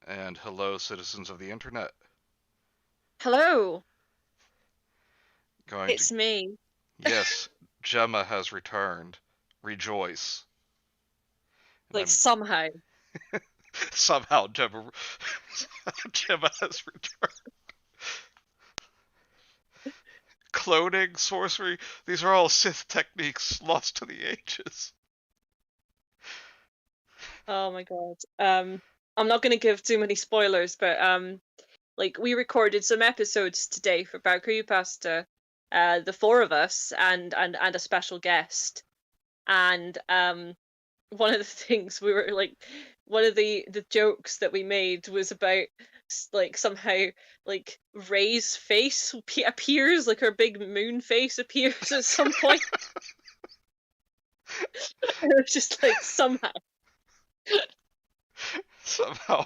And hello, citizens of the internet. Hello, Going to, it's me. yes, Gemma has returned. Rejoice. And Like I'm somehow. somehow Gemma has returned. Cloning, sorcery, these are all Sith techniques lost to the ages. Oh my God. I'm not gonna give too many spoilers, but like we recorded some episodes today for About Creepypasta, the four of us and a special guest. And one of the things we were like, one of the jokes that we made was about like somehow like Ray's face appears, like her big moon face appears at some point. It was just like somehow. Somehow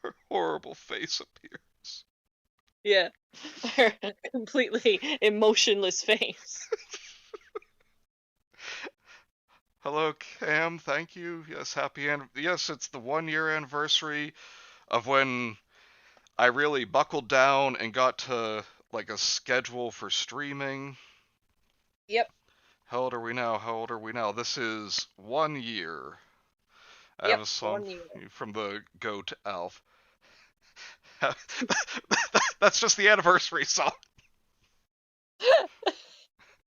her horrible face appears. Yeah. Her completely emotionless face. Hello, Cam, thank you. Yes, yes, it's the 1 year anniversary of when I really buckled down and got to like a schedule for streaming. Yep, How old are we now? How old are we now? This is 1 year. I have yep, a song 1 year. from the Goat Alf. That's just the anniversary song.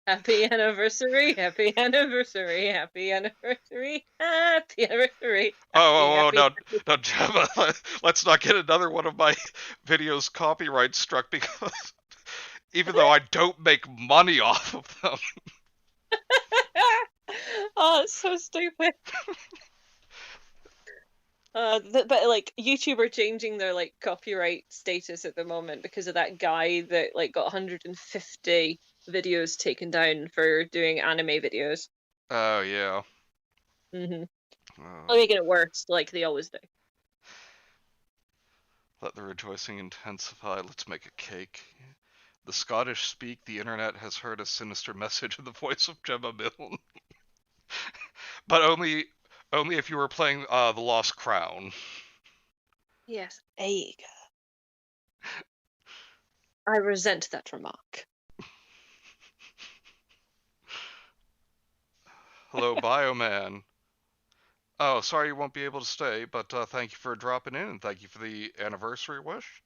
Happy anniversary, happy anniversary, happy anniversary, happy anniversary, Oh, happy, oh, oh, happy. no, no, Gemma, let's not get another one of my videos copyright struck because even though I don't make money off of them. Oh, it's so stupid. But like YouTube are changing their like copyright status at the moment because of that guy that like got 150 videos taken down for doing anime videos. Oh, yeah. Mm-hmm. Uh, Making it worse, like they always do. Let the rejoicing intensify. Let's make a cake. The Scottish speak. The internet has heard a sinister message in the voice of Gemma Milne. But only if you were playing the Lost Crown. Yes, egg. I resent that remark. Hello, Bioman. Oh, sorry you won't be able to stay, but thank you for dropping in and thank you for the anniversary wish.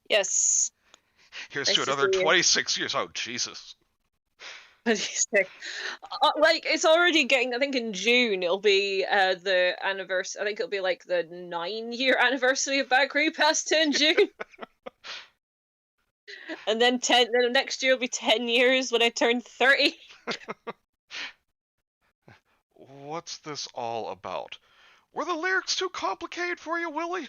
Yes, Here's to nice to see another you. 26 years. Oh, Jesus. What do you say? Like it's already getting. I think in June it'll be the anniversary. I think it'll be like the 9 year anniversary of Back Pasta in June, and then ten. Then next year will be 10 years when I turn 30. What's this all about? Were the lyrics too complicated for you, Willie?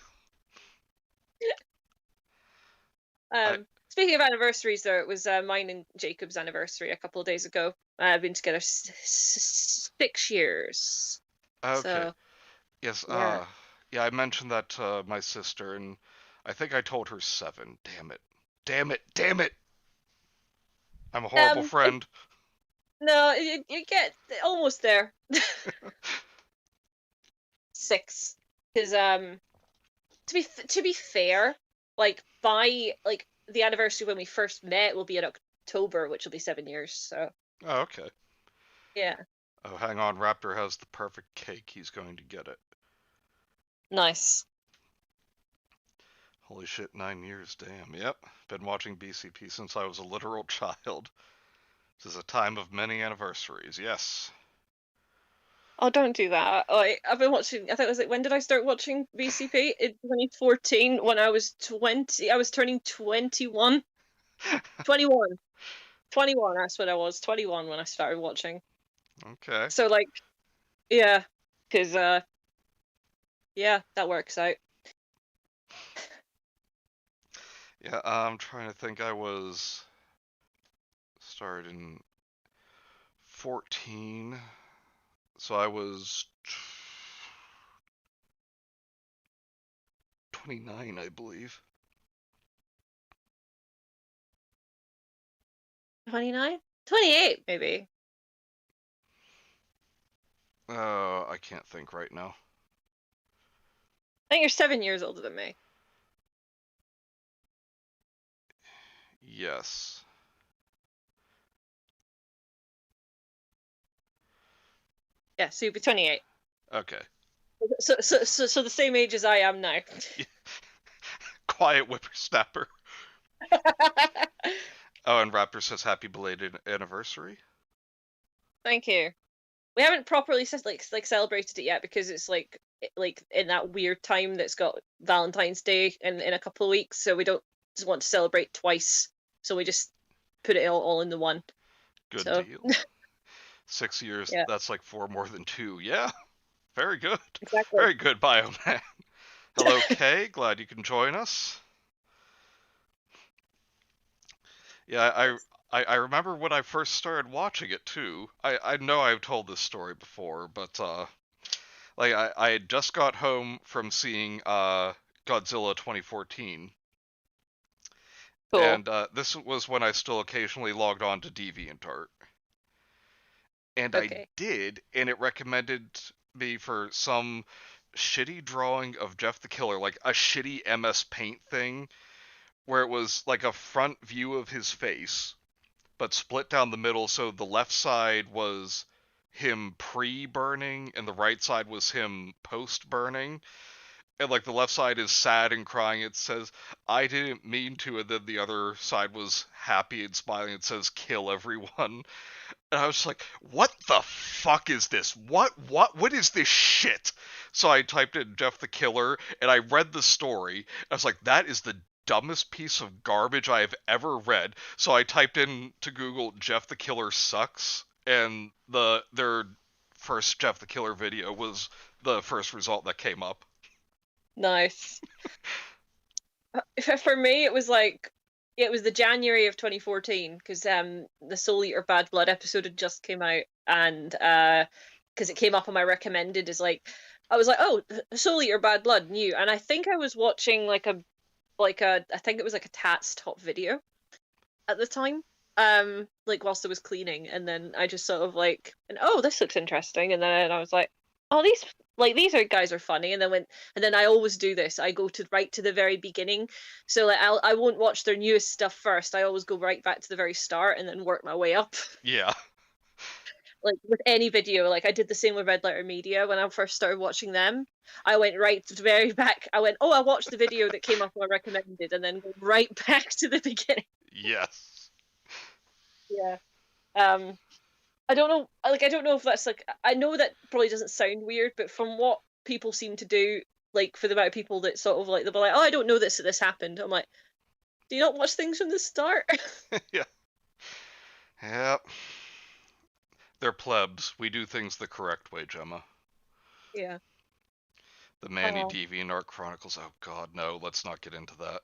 I Speaking of anniversaries, though, it was mine and Jacob's anniversary a couple of days ago. I've been together 6 years. okay. So Yes, yeah. yeah, I mentioned that to my sister and I think I told her 7. Damn it. Damn it. Damn it. I'm a horrible Um. friend. No, you get almost there. 6, because to be fair, like by like the anniversary when we first met will be in October, which will be 7 years. So Oh, okay. yeah, Oh, hang on. Raptor has the perfect cake. He's going to get it. nice. Holy shit, 9 years, damn. Yep, been watching BCP since I was a literal child. This is a time of many anniversaries, yes. Oh, don't do that. I've been watching. I think it was like when did I start watching BCP? In 2014, when I was 20. I was turning 21. 21. 21. That's what I was. 21 when I started watching. Okay. So like, yeah, because yeah, that works out. Yeah, I'm trying to think. I was started in 14, so I was 29, I believe. 29, 28, maybe. I can't think right now. I think you're 7 years older than me. Yes. Yeah, so you'd be 28. Okay. So the same age as I am now. Quiet whippersnapper. Oh, and Raptor says happy belated anniversary. Thank you. We haven't properly like celebrated it yet because it's like in that weird time that's got Valentine's Day in a couple of weeks, so we don't just want to celebrate twice. So we just put it all in the one. Good So deal. 6 years, yeah, that's like 4 more than 2. Yeah, very good. exactly. Very good, Bioman. Hello, Kay. Glad you can join us. Yeah, I remember when I first started watching it too. I know I've told this story before, but like I had just got home from seeing Godzilla 2014, Cool. and this was when I still occasionally logged on to DeviantArt, and I Okay. did, and it recommended me for some shitty drawing of Jeff the Killer, like a shitty MS Paint thing, where it was like a front view of his face but split down the middle, so the left side was him pre-burning and the right side was him post-burning. And like the left side is sad and crying. It says, "I didn't mean to," and then the other side was happy and smiling. It says, "Kill everyone." And I was like, "What the fuck is this? What is this shit?" So I typed in Jeff the Killer, and I read the story. I was like, "That is the dumbest piece of garbage I have ever read." So I typed in to Google Jeff the Killer sucks, and their first Jeff the Killer video was the first result that came up. Nice. For me, it was like it was the January of 2014 because the Soul Eater Bad Blood episode had just came out, and because it came up on my recommended as like I was like, oh, Soul Eater Bad Blood new, and I think I was watching like a I think it was like a Tats top video at the time, like whilst I was cleaning, and then I just sort of like, and oh, this looks interesting, and then I was like, oh, these are guys are funny, and then I always do this. I go to right to the very beginning, so like I won't watch their newest stuff first. I always go right back to the very start and then work my way up. Yeah. Like with any video, like I did the same with Red Letter Media when I first started watching them. I went right to the very back. I went, oh, I watched the video that came up on my recommended, and then go right back to the beginning. Yes. Yeah. I don't know. Like, I don't know if that's like. I know that probably doesn't sound weird, but from what people seem to do, like for the amount of people that sort of like they'll be like, "Oh, I don't know this happened." I'm like, "Do you not watch things from the start?" Yeah. Yep. They're plebs. We do things the correct way, Gemma. Yeah. The Manny Oh, DeviantArt Chronicles. Oh God, no. Let's not get into that.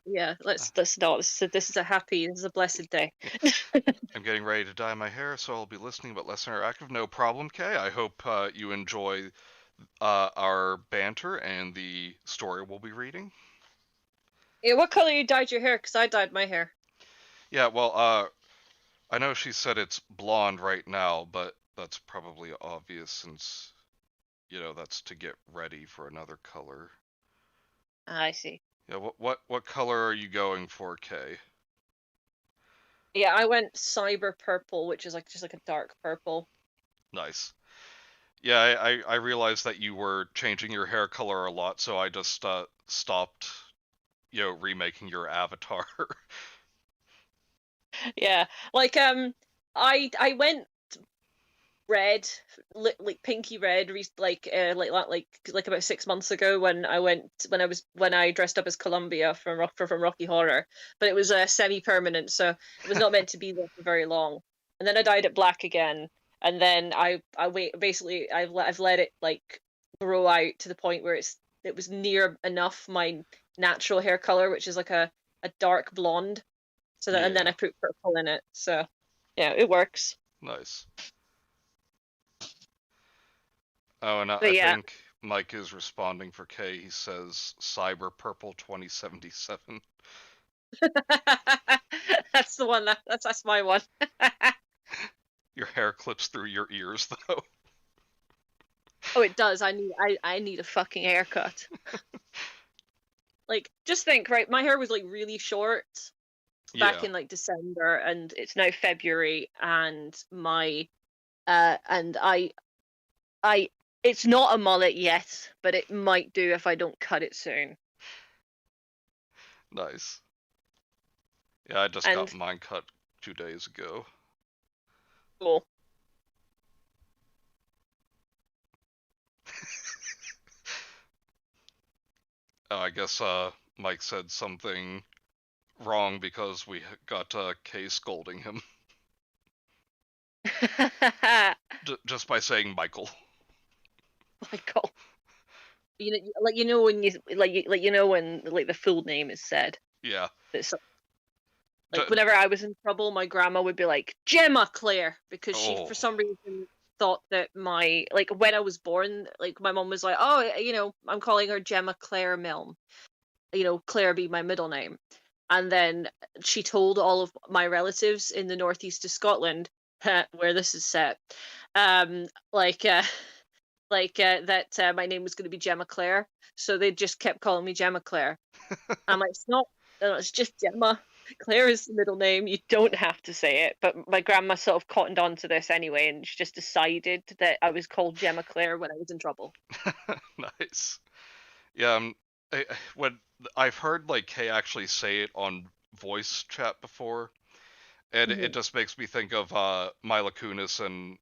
yeah. Let's not. This is a blessed day. I'm getting ready to dye my hair, so I'll be listening but less interactive. No problem, Kay. I hope you enjoy our banter and the story we'll be reading. Yeah. What color you dyed your hair? Because I dyed my hair. Yeah, well, I know she said it's blonde right now, but that's probably obvious since, that's to get ready for another color. Ah, I see. Yeah, what color are you going for, Kay? Yeah, I went cyber purple, which is like just like a dark purple. Nice. Yeah, I realized that you were changing your hair color a lot, so I just stopped, remaking your avatar. Yeah, like I went red, like pinky red, like about 6 months ago when I dressed up as Columbia from Rocky Horror, but it was semi-permanent, so it was not meant to be there for very long. And then I dyed it black again, and then I wait. Basically, I've let it like grow out to the point where it was near enough my natural hair color, which is like a dark blonde. So that and then Yeah, I put purple in it. So yeah, it works. nice. Oh, and I But yeah. think Mike is responding for Kay. He says Cyber Purple 2077. That's the one. That's my one. Your hair clips through your ears, though. Oh, it does. I need a fucking haircut. Like, just think, right? My hair was like really short back Yeah. in like December, and it's now February, and I it's not a mullet yet, but it might do if I don't cut it soon. Nice. Yeah, I just got And mine cut 2 days ago. cool. I guess Mike said something wrong because we got Kay scolding him just by saying Michael. Michael. You know when when like the full name is said. Yeah. It's like whenever I was in trouble, my grandma would be like, Gemma Claire, because she for some reason thought that when I was born, like my mom was like, oh, I'm calling her Gemma Claire Milne. Claire be my middle name. And then she told all of my relatives in the northeast of Scotland, where this is set, um, like uh, that my name was going to be Gemma Claire. So they just kept calling me Gemma Claire. I'm like, it's not. No, it's just Gemma. Claire is the middle name. You don't have to say it. But my grandma sort of cottoned on to this anyway, and she just decided that I was called Gemma Claire when I was in trouble. Nice. Yeah, when I've heard like Kay actually say it on voice chat before, and it just makes me think of Mila Kunis and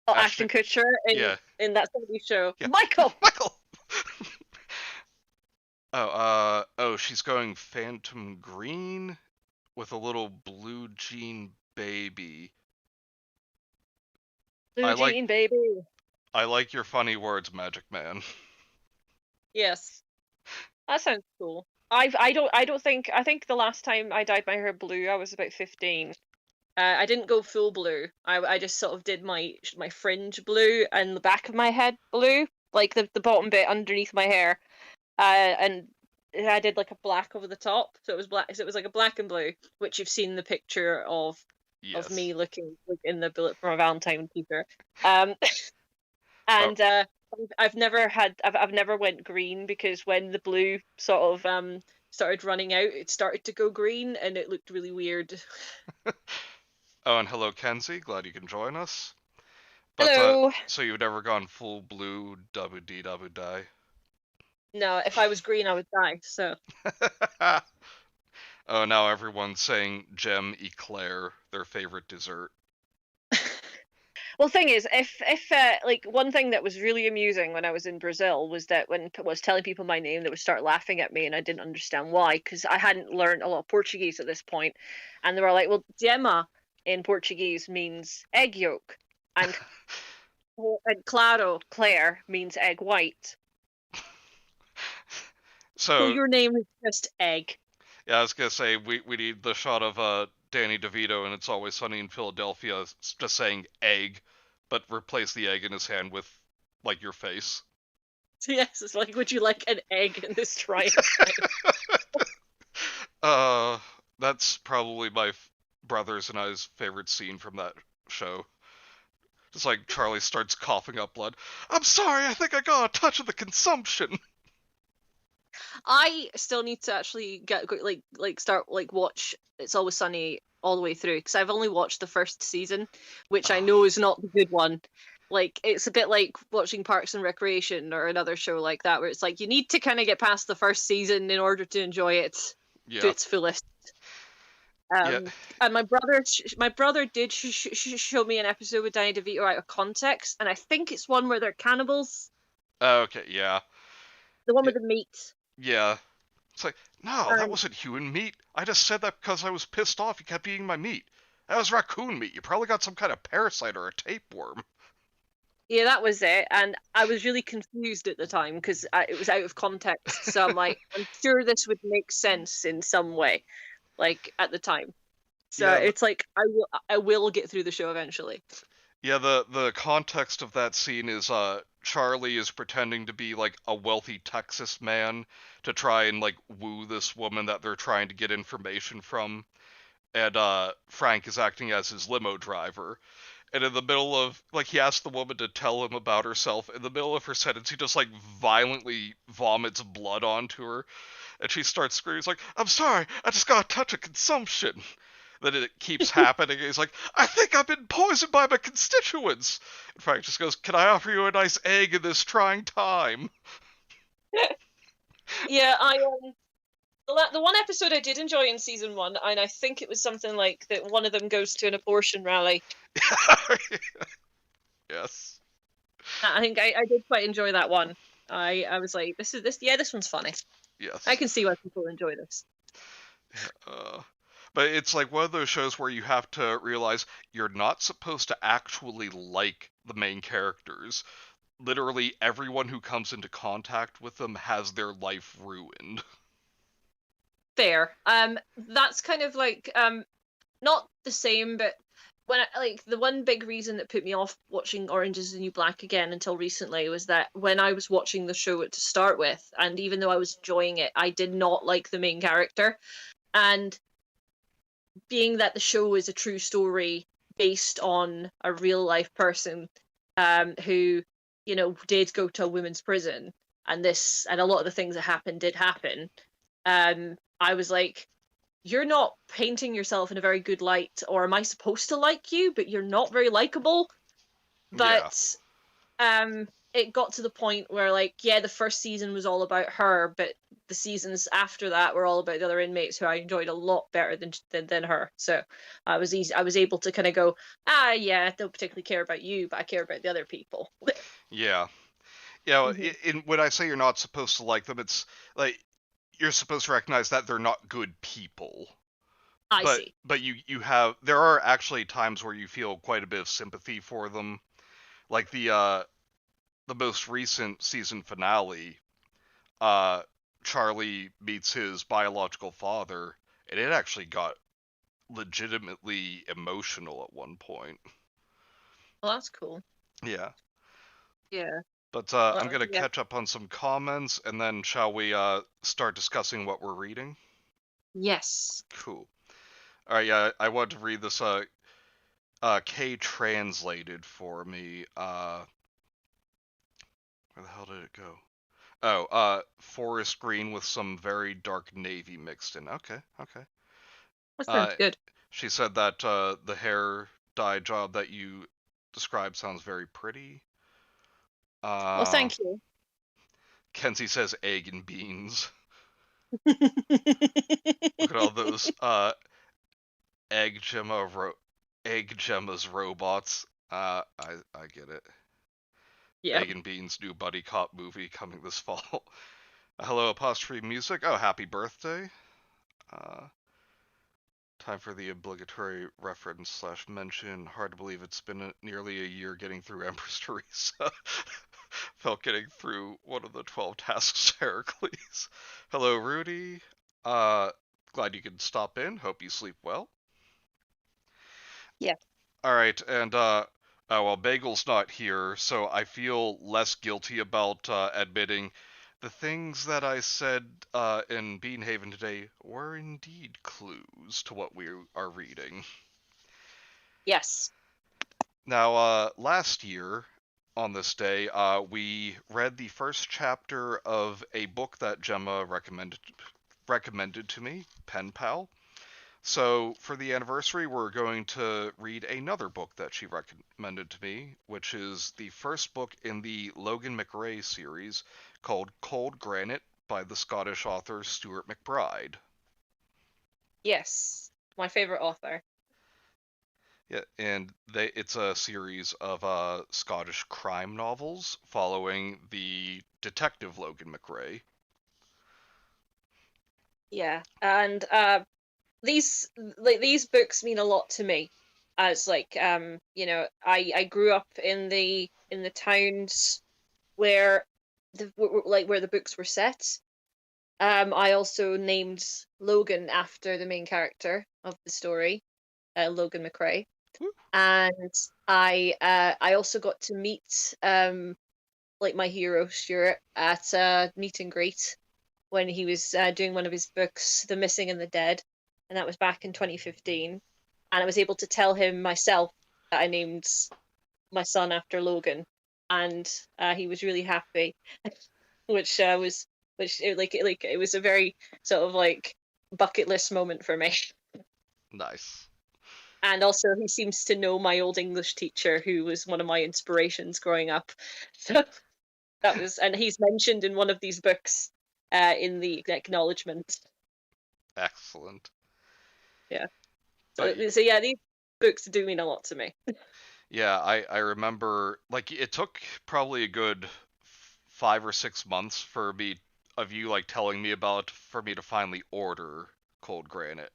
Ashton Kutcher yeah. in that 70s show. Yeah. Michael! Michael! Oh, she's going Phantom Green with a little blue jean baby. Blue jean baby. I like your funny words, Magic Man. Yes. That sounds cool. I think the last time I dyed my hair blue, I was about 15. I didn't go full blue. I just sort of did my fringe blue and the back of my head blue, like the bottom bit underneath my hair. And I did like a black over the top, so it was black. So it was like a black and blue, which you've seen the picture of me looking like in the Bullet for My Valentine t-shirt. And I've never went green, because when the blue sort of started running out, it started to go green and it looked really weird. Oh, and hello, Kenzie. Glad you can join us. But, hello. So you've never gone full blue, die? No, if I was green, I would die. So. Oh, now everyone's saying Gem Eclair, their favorite dessert. Well, thing is, if like one thing that was really amusing when I was in Brazil was that when I was telling people my name, they would start laughing at me, and I didn't understand why, because I hadn't learned a lot of Portuguese at this point, and they were like, "Well, Gemma in Portuguese means egg yolk, and claro, Claire means egg white. So your name is just egg." Yeah, I was gonna say we need the shot of Danny DeVito and It's Always Sunny in Philadelphia just saying egg, but replace the egg in his hand with like your face. Yes, it's like, would you like an egg in this triumph? That's probably my brothers and I's favorite scene from that show. Just like Charlie starts coughing up blood. I'm sorry, I think I got a touch of the consumption. I still need to actually get start watch It's Always Sunny all the way through, because I've only watched the first season, which I know is not the good one. Like, it's a bit like watching Parks and Recreation or another show like that, where it's like you need to kind of get past the first season in order to enjoy it to its fullest. And my brother did show me an episode with Danny DeVito out of context, and I think it's one where they're cannibals. Oh, okay, yeah. The one with the meat. Yeah. It's like, no, that wasn't human meat. I just said that because I was pissed off you kept eating my meat. That was raccoon meat. You probably got some kind of parasite or a tapeworm. Yeah, that was it. And I was really confused at the time because it was out of context. So I'm like, I'm sure this would make sense in some way, like at the time. So it's like, I will get through the show eventually. Yeah, the context of that scene is Charlie is pretending to be like a wealthy Texas man to try and like woo this woman that they're trying to get information from, and Frank is acting as his limo driver, And in the middle of, like, he asked the woman to tell him about herself. In the middle of her sentence, he just, like, violently vomits blood onto her. And she starts screaming. He's like, I'm sorry, I just got a touch of consumption. Then it keeps happening. He's like, I think I've been poisoned by my constituents. And Frank just goes, can I offer you a nice egg in this trying time? Yeah, the one episode I did enjoy in season 1, and I think it was something like that one of them goes to an abortion rally. Yes. I think I did quite enjoy that one. I was like, this one's funny. Yes. I can see why people enjoy this. But it's like one of those shows where you have to realize you're not supposed to actually like the main characters. Literally everyone who comes into contact with them has their life ruined. Fair. That's kind of like not the same, but like the one big reason that put me off watching Orange is the New Black again until recently was that when I was watching the show to start with, and even though I was enjoying it, I did not like the main character. And being that the show is a true story based on a real life person who, you know, did go to a women's prison, and a lot of the things that happened did happen, I was like, you're not painting yourself in a very good light, or am I supposed to like you, but you're not very likable. But it got to the point where, like, yeah, the first season was all about her, but the seasons after that were all about the other inmates who I enjoyed a lot better than her. So I was able to kind of go, yeah, I don't particularly care about you, but I care about the other people. Yeah. Yeah, when I say you're not supposed to like them, it's like you're supposed to recognize that they're not good people. I see. But there are actually times where you feel quite a bit of sympathy for them. Like the most recent season finale, Charlie meets his biological father, and it actually got legitimately emotional at one point. Well, that's cool. Yeah. Yeah. But I'm going to catch up on some comments, and then shall we start discussing what we're reading? Yes. Cool. All right, yeah, I wanted to read this. Kay translated for me. Where the hell did it go? Oh, forest green with some very dark navy mixed in. Okay. That sounds good. She said that the hair dye job that you described sounds very pretty. Well, thank you. Kenzie says egg and beans. Look at all those egg Gemma's robots. I get it. Yeah. Egg and Beans new buddy cop movie coming this fall. Hello apostrophe music. Oh, happy birthday. Time for the obligatory reference slash mention. Hard to believe it's been nearly a year getting through Empress Teresa. Felt getting through one of the 12 tasks Heracles. Hello, Rudy. Glad you could stop in. Hope you sleep well. Yeah. All right, and well, Bagel's not here, so I feel less guilty about admitting the things that I said in Beanhaven today were indeed clues to what we are reading. Yes. Now, last year, on this day, we read the first chapter of a book that Gemma recommended to me, Pen Pal. So, for the anniversary, we're going to read another book that she recommended to me, which is the first book in the Logan McRae series called Cold Granite by the Scottish author Stuart MacBride. Yes, my favorite author. Yeah, and it's a series of Scottish crime novels following the detective Logan McRae. Yeah, and these books mean a lot to me, as like you know, I grew up in the towns where where the books were set. I also named Logan after the main character of the story, Logan McRae. And I also got to meet like my hero Stuart at a meet and greet when he was doing one of his books, The Missing and the Dead, and that was back in 2015. And I was able to tell him myself that I named my son after Logan, and he was really happy, which was it was a very sort of like bucket list moment for me. Nice. And also, he seems to know my old English teacher, who was one of my inspirations growing up. So that was, and he's mentioned in one of these books in the acknowledgement. Excellent. Yeah. But So yeah, these books do mean a lot to me. yeah, I remember like it took probably a good 5 or 6 months for me of you like telling me about for me to finally order Cold Granite.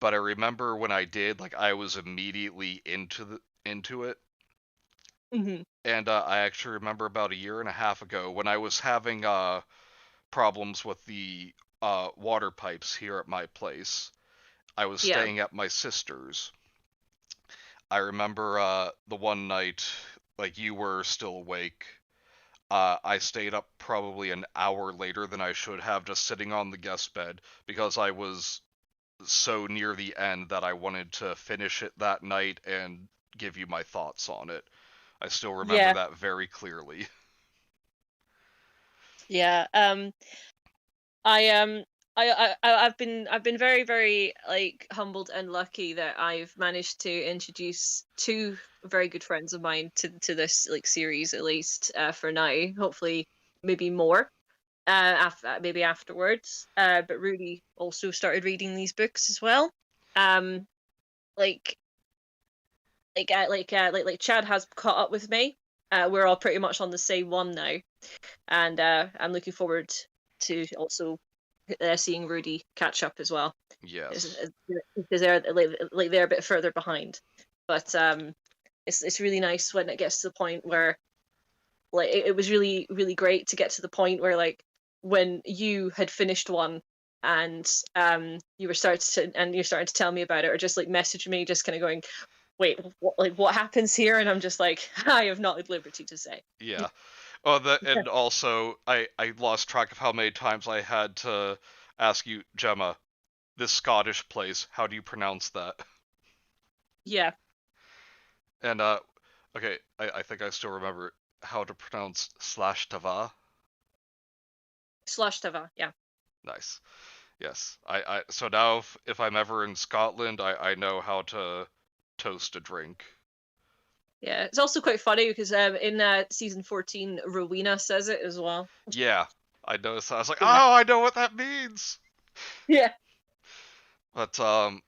But I remember when I did, like I was immediately into it. Hmm. And I actually remember about a year and a half ago when I was having problems with the water pipes here at my place. I was Yeah. staying at my sister's. I remember the one night, like you were still awake. I stayed up probably an hour later than I should have, just sitting on the guest bed because I was so near the end that I wanted to finish it that night and give you my thoughts on it. I still remember Yeah. that very clearly. Yeah. I I've been very very like humbled and lucky that I've managed to introduce two very good friends of mine to this like series, at least for now. Hopefully, maybe more after maybe afterwards. But Rudy also started reading these books as well. Um, like like Chad has caught up with me. We're all pretty much on the same one now, and I'm looking forward to also seeing Rudy catch up as well. Yes. Because they're like they're a bit further behind, but it's really nice when it gets to the point where like it was really really great to get to the point where like when you had finished one and you're starting to tell me about it or just like message me just kind of going wait what happens here, and I'm just like I have not at liberty to say. Yeah. Oh, and also I lost track of how many times I had to ask you, Gemma, this Scottish place, how do you pronounce that? Yeah. And okay, I think I still remember how to pronounce slash tava. Slush Tava, yeah. Nice. Yes. I so now if I'm ever in Scotland, I know how to toast a drink. Yeah, it's also quite funny because in season 14, Rowena says it as well. Yeah. I noticed that. I was like, Yeah. oh, I know what that means. Yeah. But oh,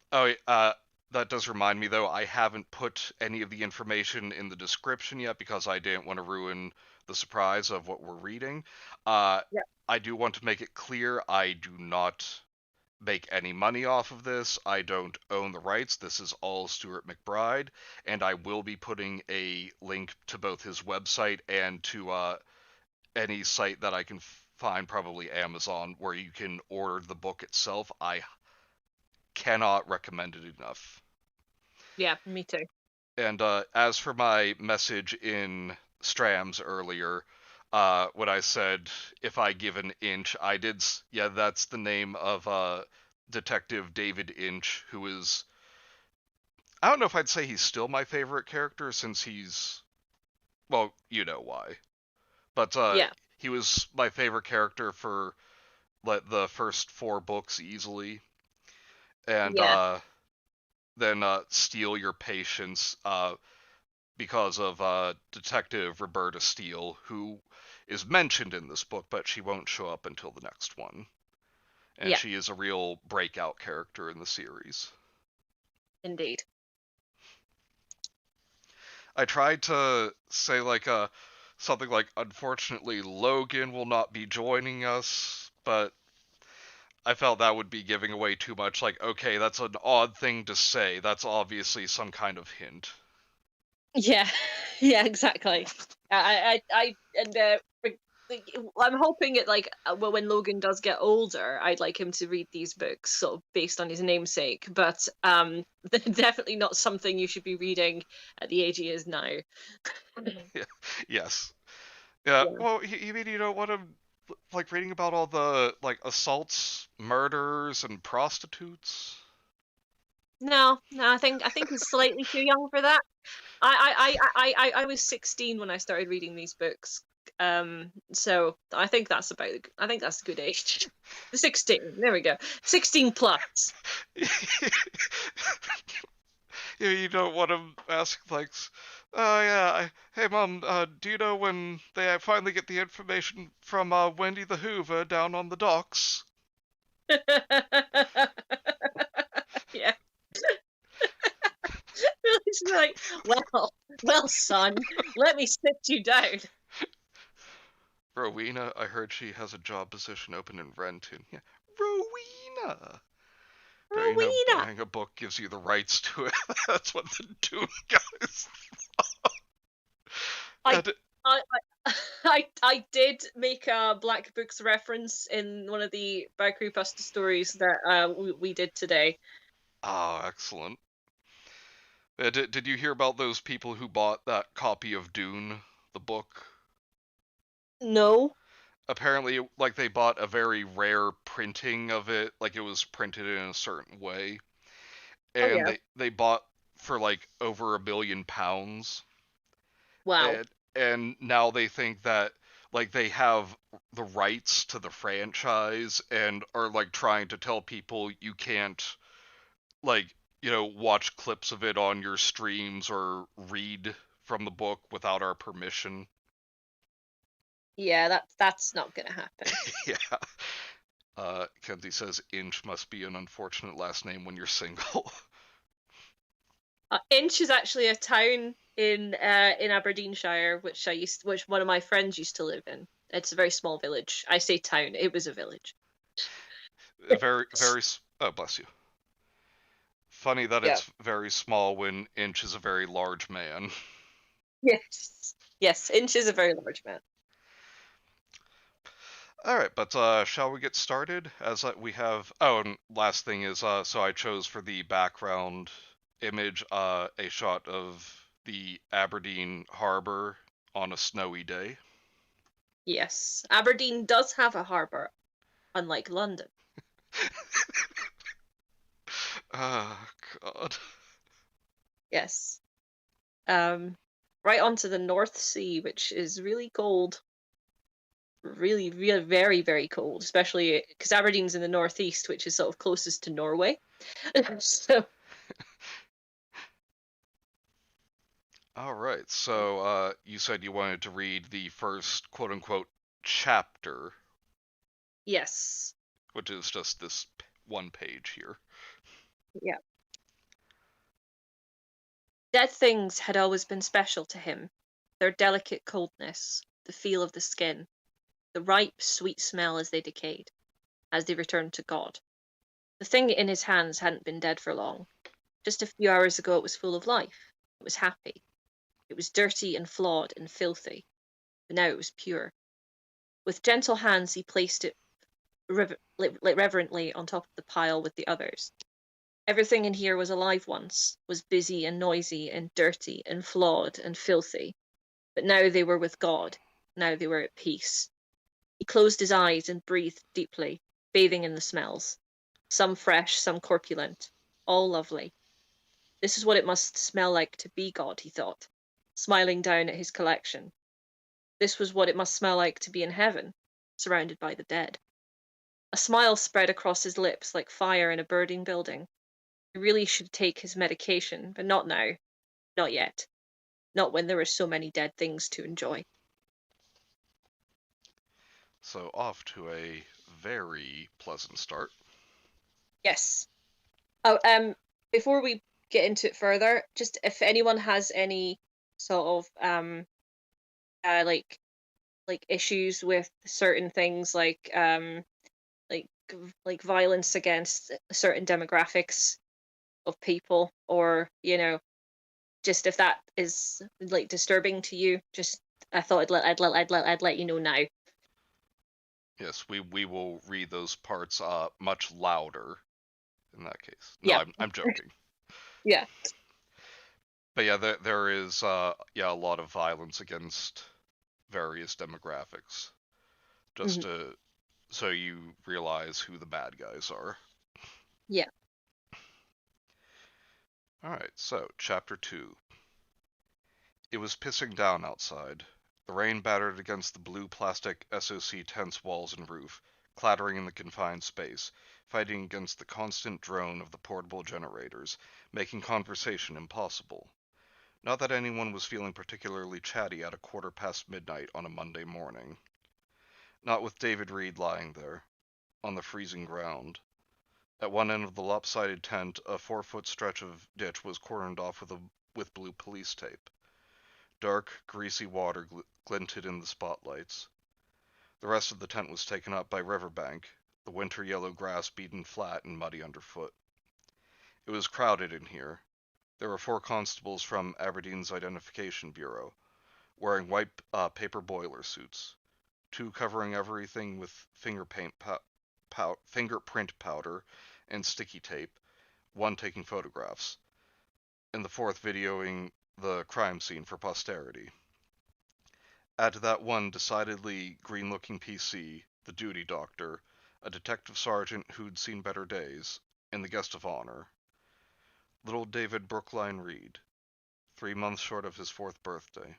that does remind me though, I haven't put any of the information in the description yet because I didn't want to ruin the surprise of what we're reading. Uh, Yeah. I do want to make it clear I do not make any money off of this. I don't own the rights. This is all Stuart MacBride, and I will be putting a link to both his website and to any site that I can find, probably Amazon, where you can order the book itself. I cannot recommend it enough. Yeah, me too. And as for my message in Strams earlier, when I said if I give an inch, I did. Yeah, that's the name of Detective David Inch, who is. I don't know if I'd say he's still my favorite character since he's. Well, you know why. But Yeah. he was my favorite character for the first four books easily. And Yeah. then Steal Your Patience because of Detective Roberta Steele, who is mentioned in this book, but she won't show up until the next one. And Yeah, she is a real breakout character in the series. indeed. I tried to say like something like, unfortunately, Logan will not be joining us, but I felt that would be giving away too much. Like, okay, that's an odd thing to say. That's obviously some kind of hint. Yeah. Yeah, exactly. And I'm hoping it like well, when Logan does get older, I'd like him to read these books sort of based on his namesake, but definitely not something you should be reading at the age he is now. Yeah. Yes. Yeah. Yeah. Well, you mean you don't want him like reading about all the like assaults, murders, and prostitutes? No, I think he's slightly too young for that. I was 16 when I started reading these books. So I think that's a good age. 16. There we go. 16 plus. You don't want to ask like, oh yeah, hey mom, do you know when they finally get the information from Wendy the Hoover down on the docks? Yeah. It's like, well, son, let me sit you down. Rowena, I heard she has a job position open in Renton. Yeah, Rowena. Don't you know Rowena. buying a book gives you the rights to it? That's what the Dune guys. I, I, I did make a Black Books reference in one of the By Creepypasta stories that we did today. Oh, excellent. Did you hear about those people who bought that copy of Dune, the book? No. Apparently, like, they bought a very rare printing of it, like it was printed in a certain way, Oh and yeah. they bought for like over £1 billion, Wow. and now they think that like they have the rights to the franchise and are like trying to tell people you can't, like, watch clips of it on your streams or read from the book without our permission. Yeah, that's not gonna happen. Yeah. Kenzie says Inch must be an unfortunate last name when you're single. Inch is actually a town in Aberdeenshire, which one of my friends used to live in. It's a very small village. I say town. It was a village. Very, very. Oh, bless you. Funny that Yeah. it's very small when Inch is a very large man. Yes. Yes. Inch is a very large man. All right, but shall we get started? As we have. Oh, and last thing is, so I chose for the background image a shot of the Aberdeen Harbor on a snowy day. Yes. Aberdeen does have a harbour, unlike London. Oh God. Yes. Right onto the North Sea, which is really cold. Really, really, very, very cold, especially because Aberdeen's in the northeast, which is sort of closest to Norway. So, All right, so you said you wanted to read the first quote unquote chapter, yes. which is just this one page here. Yeah. Dead things had always been special to him. Their delicate coldness, the feel of the skin, the ripe, sweet smell as they decayed, as they returned to God. The thing in his hands hadn't been dead for long. Just a few hours ago it was full of life. It was happy. It was dirty and flawed and filthy, but now it was pure. With gentle hands he placed it reverently on top of the pile with the others. Everything in here was alive once, was busy and noisy and dirty and flawed and filthy, but now they were with God. Now they were at peace. He closed his eyes and breathed deeply, bathing in the smells. Some fresh, some corpulent, all lovely. This is what it must smell like to be God, he thought, smiling down at his collection. This was what it must smell like to be in heaven, surrounded by the dead. A smile spread across his lips like fire in a burning building. He really should take his medication, but not now. Not yet. Not when there are so many dead things to enjoy. So off to a very pleasant start. Yes. Oh, before we get into it further, just if anyone has any sort of like issues with certain things like like violence against certain demographics of people, or just if that is like disturbing to you, just I thought I'd let you know now. Yes, we will read those parts much louder in that case. No, Yeah. I'm joking. Yeah. But yeah, there is yeah, a lot of violence against various demographics. Just Hmm. to so you realize who the bad guys are. Yeah. Alright, so, Chapter 2. It was pissing down outside. The rain battered against the blue plastic SOC tent's walls and roof, clattering in the confined space, fighting against the constant drone of the portable generators, making conversation impossible. Not that anyone was feeling particularly chatty at midnight on a Monday morning. Not with David Reed lying there, on the freezing ground. At one end of the lopsided tent, a 4-foot stretch of ditch was cordoned off with blue police tape. Dark, greasy water glinted in the spotlights. The rest of the tent was taken up by riverbank, the winter yellow grass beaten flat and muddy underfoot. It was crowded in here. There were 4 constables from Aberdeen's Identification Bureau, wearing white paper boiler suits, 2 covering everything with fingerprint powder and sticky tape, 1 taking photographs, and the 4th videoing the crime scene for posterity. Add to that one decidedly green-looking PC, the duty doctor, a detective sergeant who'd seen better days, and the guest of honor. Little David Brookline Reed, 3 months short of his 4th birthday.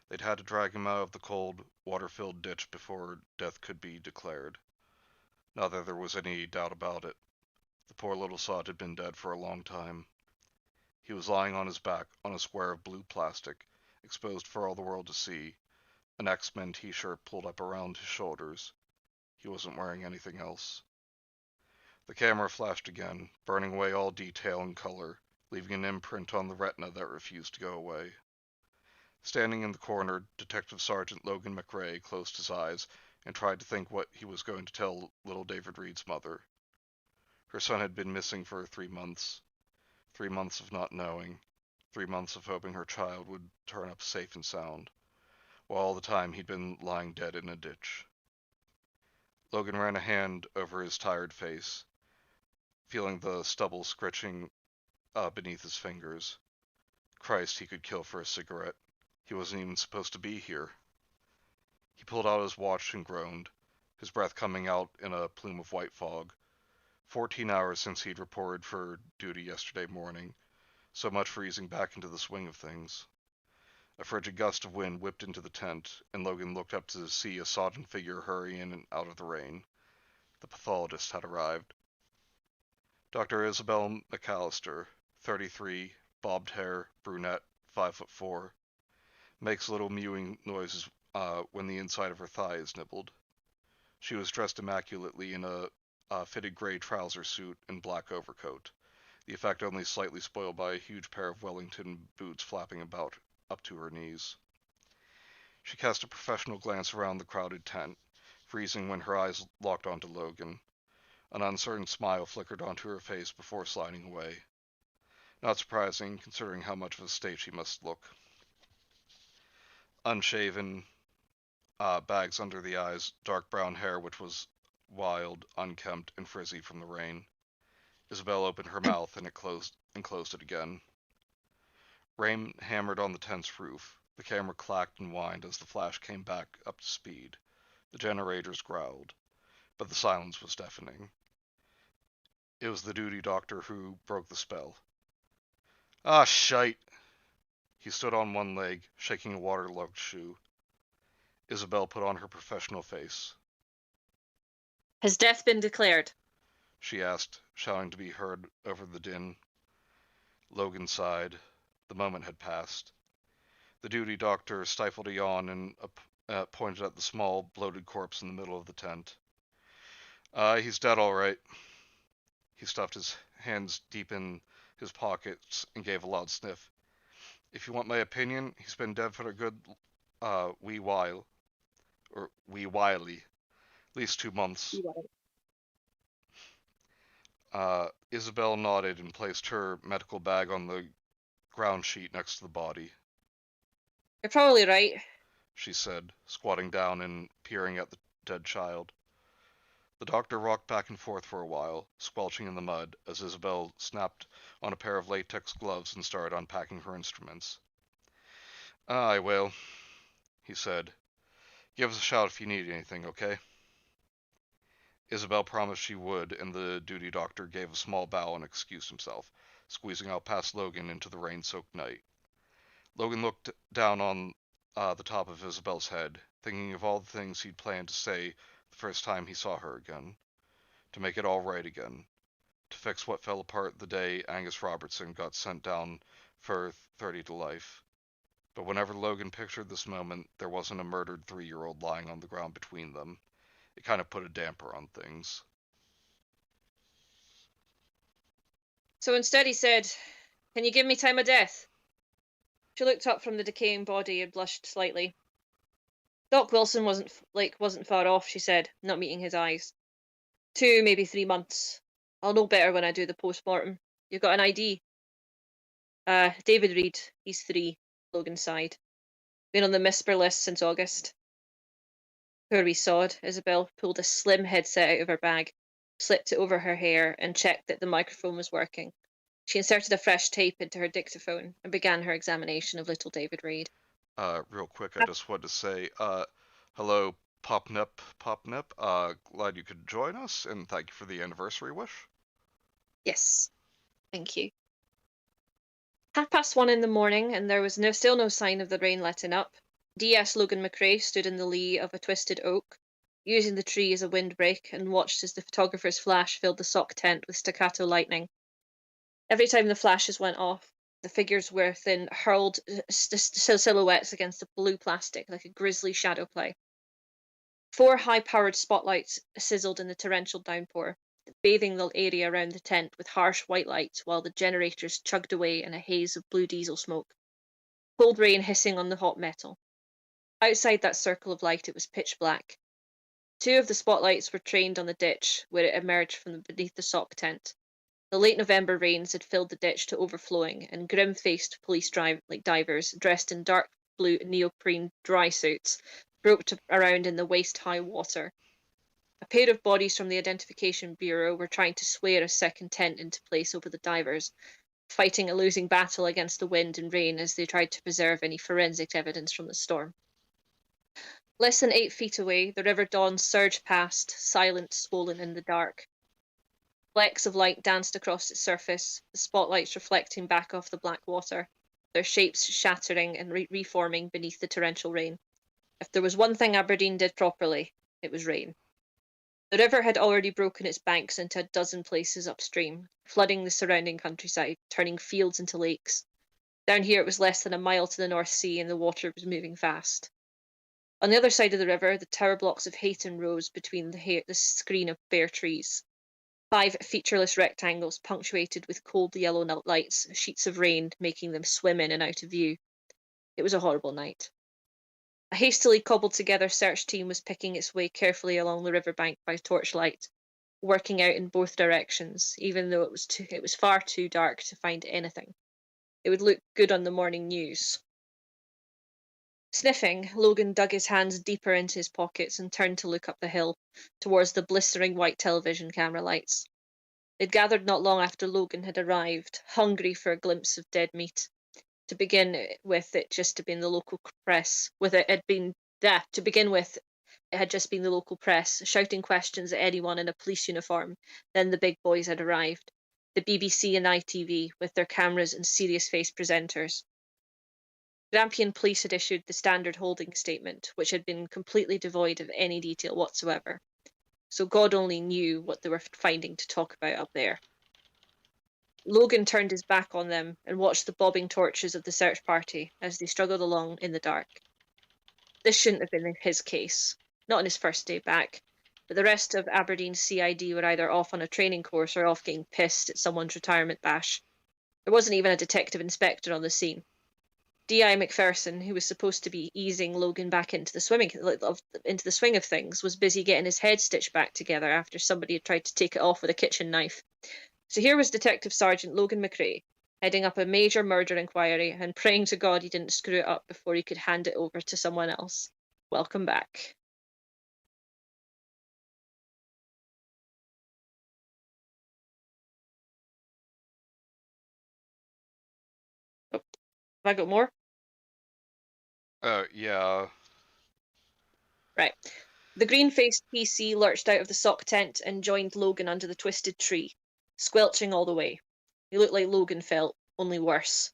They'd had to drag him out of the cold, water-filled ditch before death could be declared. Not that there was any doubt about it. The poor little sod had been dead for a long time. He was lying on his back on a square of blue plastic, exposed for all the world to see, an X-Men t-shirt pulled up around his shoulders. He wasn't wearing anything else. The camera flashed again, burning away all detail and color, leaving an imprint on the retina that refused to go away. Standing in the corner, Detective Sergeant Logan McRae closed his eyes and tried to think what he was going to tell little David Reed's mother. Her son had been missing for 3 months. 3 months of not knowing. 3 months of hoping her child would turn up safe and sound, while all the time he'd been lying dead in a ditch. Logan ran a hand over his tired face, feeling the stubble scratching beneath his fingers. Christ, he could kill for a cigarette. He wasn't even supposed to be here. He pulled out his watch and groaned, his breath coming out in a plume of white fog. 14 hours since he'd reported for duty yesterday morning. So much for easing back into the swing of things. A frigid gust of wind whipped into the tent, and Logan looked up to see a sodden figure hurry in and out of the rain. The pathologist had arrived. Dr. Isabel McAllister, 33, bobbed hair, brunette, 5'4", makes little mewing noises when the inside of her thigh is nibbled. She was dressed immaculately in a fitted gray trouser suit and black overcoat, the effect only slightly spoiled by a huge pair of Wellington boots flapping about up to her knees. She cast a professional glance around the crowded tent, freezing when her eyes locked onto Logan. An uncertain smile flickered onto her face before sliding away. Not surprising, considering how much of a state she must look. Unshaven, bags under the eyes, dark brown hair which was wild, unkempt, and frizzy from the rain. Isabel opened her mouth and closed it again. Rain hammered on the tent's roof. The camera clacked and whined as the flash came back up to speed. The generators growled, but the silence was deafening. It was the duty doctor who broke the spell. Ah, shite! He stood on one leg, shaking a waterlogged shoe. Isabel put on her professional face. Has death been declared? She asked, shouting to be heard over the din. Logan sighed. The moment had passed. The duty doctor stifled a yawn and pointed at the small, bloated corpse in the middle of the tent. He's dead all right. He stuffed his hands deep in his pockets and gave a loud sniff. If you want my opinion, he's been dead for a good wee while. Or wee whiley. At least 2 months. Isabel nodded and placed her medical bag on the ground sheet next to the body. You're probably right, she said, squatting down and peering at the dead child. The doctor rocked back and forth for a while, squelching in the mud, as Isabel snapped on a pair of latex gloves and started unpacking her instruments. I will, he said. Give us a shout if you need anything, okay? Isabel promised she would, and the duty doctor gave a small bow and excused himself, squeezing out past Logan into the rain-soaked night. Logan looked down on the top of Isabel's head, thinking of all the things he'd planned to say the first time he saw her again. To make it all right again. To fix what fell apart the day Angus Robertson got sent down for 30 to life. But whenever Logan pictured this moment, there wasn't a murdered 3-year-old lying on the ground between them. It kind of put a damper on things. So instead he said, "Can you give me time of death?" She looked up from the decaying body and blushed slightly. "Doc Wilson wasn't far off," she said, not meeting his eyes. 2, maybe 3 months. I'll know better when I do the post-mortem. You got an ID? David Reed. He's 3, Logan sighed. Been on the MISPR list since August. Poor wee sod. Isabel pulled a slim headset out of her bag, slipped it over her hair, and checked that the microphone was working. She inserted a fresh tape into her dictaphone and began her examination of little David Reed. Real quick, I just wanted to say, hello, Popnip. Glad you could join us, and thank you for the anniversary wish. Yes, thank you. 1:30 in the morning, and there was still no sign of the rain letting up. DS Logan McRae stood in the lee of a twisted oak, using the tree as a windbreak, and watched as the photographer's flash filled the sock tent with staccato lightning. Every time the flashes went off, the figures within hurled silhouettes against the blue plastic like a grisly shadow play. 4 high-powered spotlights sizzled in the torrential downpour, bathing the area around the tent with harsh white light while the generators chugged away in a haze of blue diesel smoke. Cold rain hissing on the hot metal. Outside that circle of light it was pitch black. 2 of the spotlights were trained on the ditch where it emerged from beneath the sock tent. The late November rains had filled the ditch to overflowing, and grim-faced police divers, dressed in dark blue neoprene dry suits, groped around in the waist-high water. A pair of bodies from the Identification Bureau were trying to swear a second tent into place over the divers, fighting a losing battle against the wind and rain as they tried to preserve any forensic evidence from the storm. Less than 8 feet away, the River Dawn surged past, silent, swollen in the dark. Flecks of light danced across its surface, the spotlights reflecting back off the black water, their shapes shattering and reforming beneath the torrential rain. If there was one thing Aberdeen did properly, it was rain. The river had already broken its banks into a dozen places upstream, flooding the surrounding countryside, turning fields into lakes. Down here it was less than a mile to the North Sea and the water was moving fast. On the other side of the river, the tower blocks of Hayton rose between the screen of bare trees. 5 featureless rectangles punctuated with cold yellow lights, sheets of rain making them swim in and out of view. It was a horrible night. A hastily cobbled together search team was picking its way carefully along the riverbank by torchlight, working out in both directions, even though it was far too dark to find anything. It would look good on the morning news. Sniffing, Logan dug his hands deeper into his pockets and turned to look up the hill, towards the blistering white television camera lights. They'd gathered not long after Logan had arrived, hungry for a glimpse of dead meat. To begin with, it just had been the local press. To begin with, it had just been the local press, shouting questions at anyone in a police uniform. Then the big boys had arrived. The BBC and ITV, with their cameras and serious-faced presenters. Grampian police had issued the standard holding statement, which had been completely devoid of any detail whatsoever. So God only knew what they were finding to talk about up there. Logan turned his back on them and watched the bobbing torches of the search party as they struggled along in the dark. This shouldn't have been his case, not on his first day back, but the rest of Aberdeen's CID were either off on a training course or off getting pissed at someone's retirement bash. There wasn't even a detective inspector on the scene. D.I. McPherson, who was supposed to be easing Logan back into the swing of things, was busy getting his head stitched back together after somebody had tried to take it off with a kitchen knife. So here was Detective Sergeant Logan McRae, heading up a major murder inquiry and praying to God he didn't screw it up before he could hand it over to someone else. Welcome back. Oh, have I got more? Yeah. Right. The green-faced PC lurched out of the sock tent and joined Logan under the twisted tree, squelching all the way. He looked like Logan felt, only worse.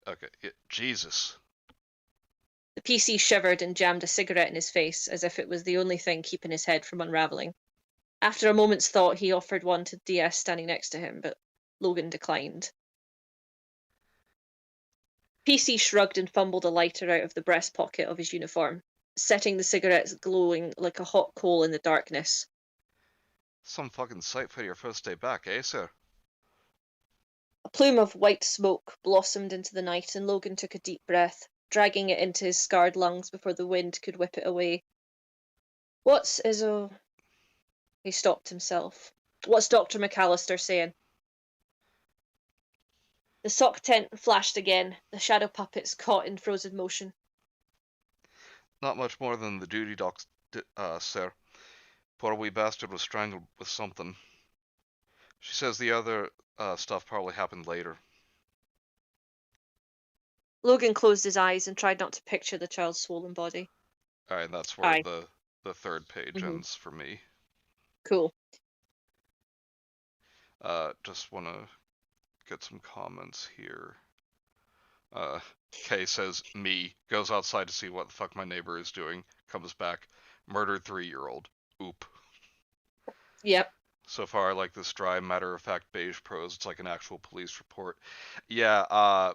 Okay. Jesus. The PC shivered and jammed a cigarette in his face, as if it was the only thing keeping his head from unraveling. After a moment's thought, he offered one to DS standing next to him, but Logan declined. PC shrugged and fumbled a lighter out of the breast pocket of his uniform, setting the cigarettes glowing like a hot coal in the darkness. Some fucking sight for your first day back, eh, sir? A plume of white smoke blossomed into the night, and Logan took a deep breath, dragging it into his scarred lungs before the wind could whip it away. What's Izzo? He stopped himself. What's Dr. McAllister saying? The sock tent flashed again, the shadow puppets caught in frozen motion. Not much more than the duty docs, sir. Poor wee bastard was strangled with something. She says the other stuff probably happened later. Logan closed his eyes and tried not to picture the child's swollen body. Alright, and that's where the third page ends for me. Cool. Just want to get some comments here. Kay says, me, goes outside to see what the fuck my neighbor is doing, comes back, murdered 3-year-old. Oop. Yep. So far, I like this dry, matter-of-fact beige prose. It's like an actual police report. Yeah,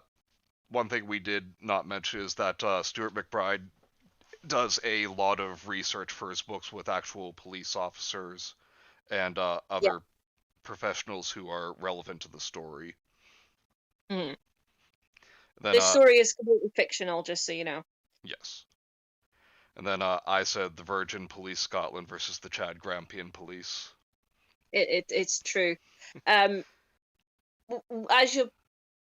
one thing we did not mention is that Stuart MacBride does a lot of research for his books with actual police officers and other professionals who are relevant to the story. Mm. Then, this story is completely fictional, just so you know. Yes. And then I said the Virgin Police Scotland versus the Chad Grampian Police. It's true. As you